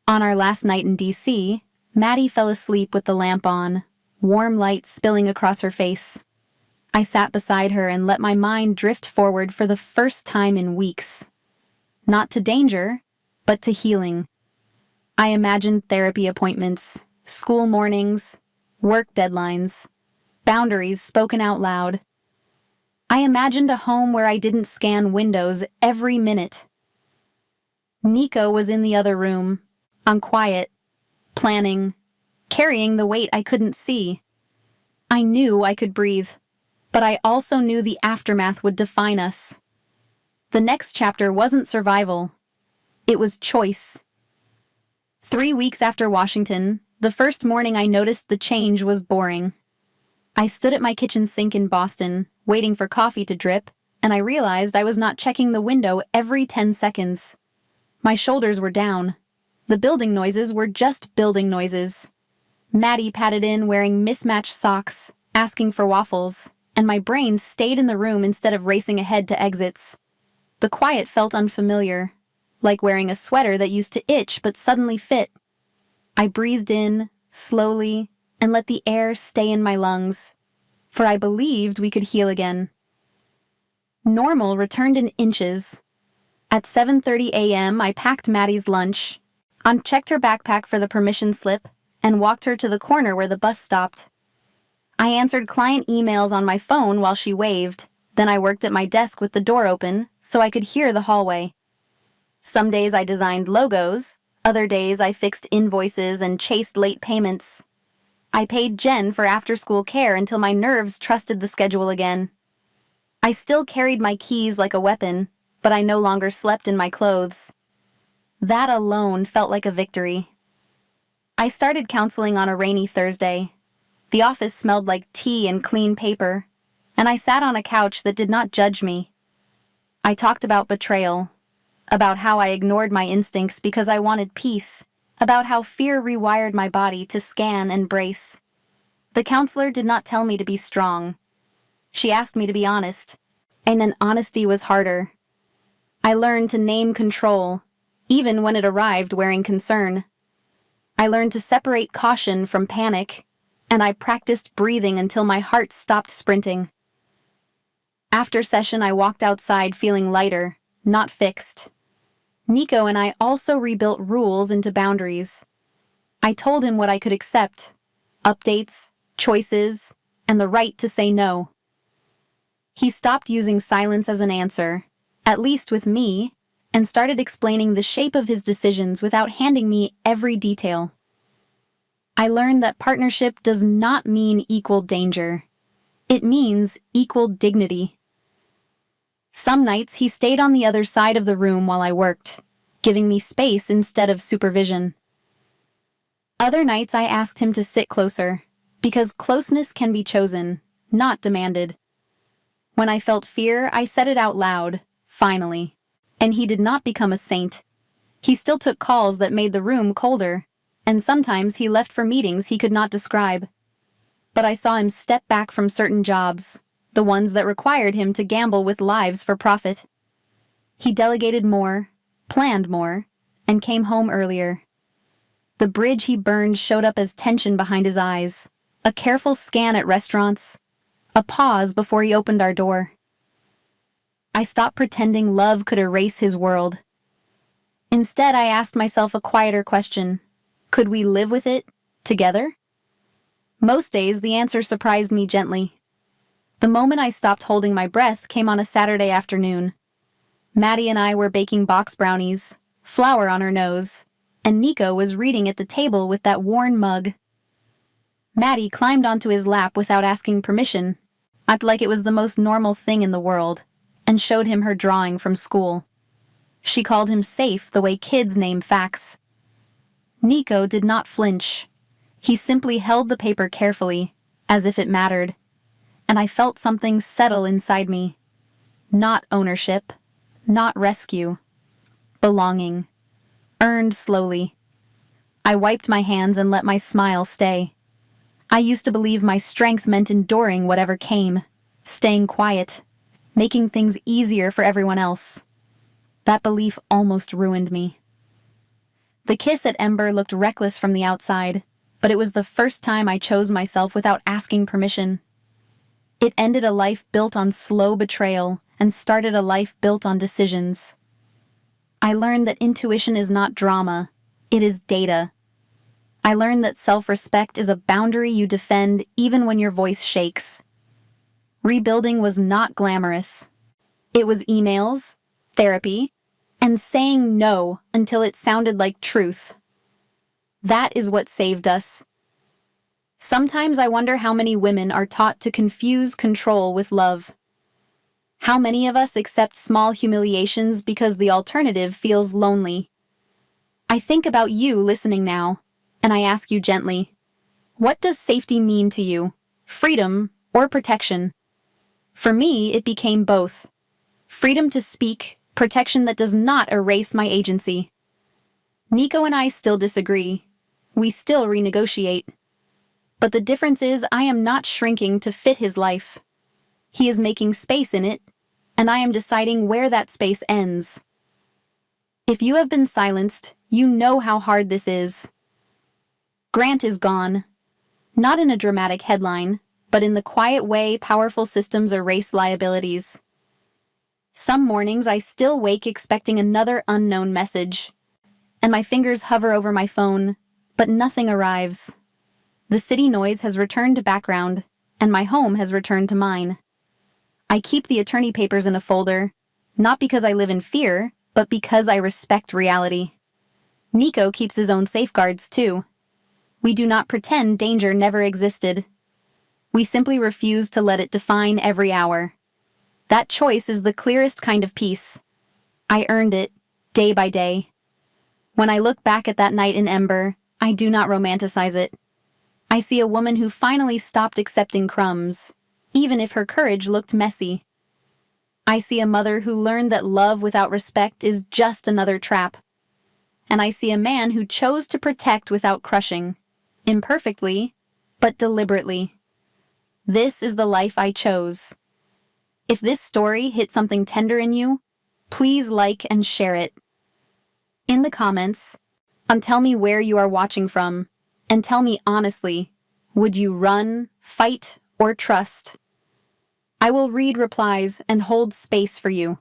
S1: On our last night in D.C., Maddie fell asleep with the lamp on, warm light spilling across her face. I sat beside her and let my mind drift forward for the first time in weeks. Not to danger, but to healing. I imagined therapy appointments, school mornings, work deadlines, boundaries spoken out loud. I imagined a home where I didn't scan windows every minute. Nico was in the other room, on quiet, planning, carrying the weight I couldn't see. I knew I could breathe, but I also knew the aftermath would define us. The next chapter wasn't survival. It was choice. 3 weeks after Washington, the first morning I noticed the change was boring. I stood at my kitchen sink in Boston, waiting for coffee to drip, and I realized I was not checking the window every 10 seconds. My shoulders were down. The building noises were just building noises. Maddie patted in wearing mismatched socks, asking for waffles, and my brain stayed in the room instead of racing ahead to exits. The quiet felt unfamiliar, like wearing a sweater that used to itch but suddenly fit. I breathed in, slowly, and let the air stay in my lungs, for I believed we could heal again. Normal returned in inches. At 7:30 a.m., I packed Maddie's lunch, unchecked her backpack for the permission slip, and walked her to the corner where the bus stopped. I answered client emails on my phone while she waved, then I worked at my desk with the door open so I could hear the hallway. Some days I designed logos, other days I fixed invoices and chased late payments. I paid Jen for after-school care until my nerves trusted the schedule again. I still carried my keys like a weapon, but I no longer slept in my clothes. That alone felt like a victory. I started counseling on a rainy Thursday. The office smelled like tea and clean paper, and I sat on a couch that did not judge me. I talked about betrayal, about how I ignored my instincts because I wanted peace, about how fear rewired my body to scan and brace. The counselor did not tell me to be strong. She asked me to be honest, and an honesty was harder. I learned to name control, even when it arrived wearing concern. I learned to separate caution from panic, and I practiced breathing until my heart stopped sprinting. After session, I walked outside feeling lighter, not fixed. Nico and I also rebuilt rules into boundaries. I told him what I could accept, updates, choices, and the right to say no. He stopped using silence as an answer, at least with me, and started explaining the shape of his decisions without handing me every detail. I learned that partnership does not mean equal danger. It means equal dignity. Some nights he stayed on the other side of the room while I worked, giving me space instead of supervision. Other nights I asked him to sit closer, because closeness can be chosen, not demanded. When I felt fear, I said it out loud, finally. And he did not become a saint. He still took calls that made the room colder, and sometimes he left for meetings he could not describe. But I saw him step back from certain jobs, the ones that required him to gamble with lives for profit. He delegated more, planned more, and came home earlier. The bridge he burned showed up as tension behind his eyes, a careful scan at restaurants, a pause before he opened our door. I stopped pretending love could erase his world. Instead, I asked myself a quieter question. Could we live with it, together? Most days, the answer surprised me gently. The moment I stopped holding my breath came on a Saturday afternoon. Maddie and I were baking box brownies, flour on her nose, and Nico was reading at the table with that worn mug. Maddie climbed onto his lap without asking permission, acted like it was the most normal thing in the world, and showed him her drawing from school. She called him safe the way kids name facts. Nico did not flinch. He simply held the paper carefully, as if it mattered, and I felt something settle inside me. Not ownership, not rescue. Belonging. Earned slowly. I wiped my hands and let my smile stay. I used to believe my strength meant enduring whatever came, staying quiet, making things easier for everyone else. That belief almost ruined me. The kiss at Ember looked reckless from the outside, but it was the first time I chose myself without asking permission. It ended a life built on slow betrayal and started a life built on decisions. I learned that intuition is not drama, it is data. I learned that self-respect is a boundary you defend even when your voice shakes. Rebuilding was not glamorous. It was emails, therapy, and saying no until it sounded like truth. That is what saved us. Sometimes I wonder how many women are taught to confuse control with love. How many of us accept small humiliations because the alternative feels lonely? I think about you listening now, and I ask you gently, what does safety mean to you? Freedom or protection? For me, it became both. Freedom to speak, protection that does not erase my agency. Nico and I still disagree. We still renegotiate. But the difference is I am not shrinking to fit his life. He is making space in it, and I am deciding where that space ends. If you have been silenced, you know how hard this is. Grant is gone. Not in a dramatic headline, but in the quiet way powerful systems erase liabilities. Some mornings I still wake expecting another unknown message, and my fingers hover over my phone, but nothing arrives. The city noise has returned to background, and my home has returned to mine. I keep the attorney papers in a folder, not because I live in fear, but because I respect reality. Nico keeps his own safeguards, too. We do not pretend danger never existed. We simply refuse to let it define every hour. That choice is the clearest kind of peace. I earned it, day by day. When I look back at that night in Ember, I do not romanticize it. I see a woman who finally stopped accepting crumbs, even if her courage looked messy. I see a mother who learned that love without respect is just another trap. And I see a man who chose to protect without crushing, imperfectly, but deliberately. This is the life I chose. If this story hit something tender in you, please like and share it. In the comments, tell me where you are watching from, and tell me honestly, would you run, fight, or trust? I will read replies and hold space for you.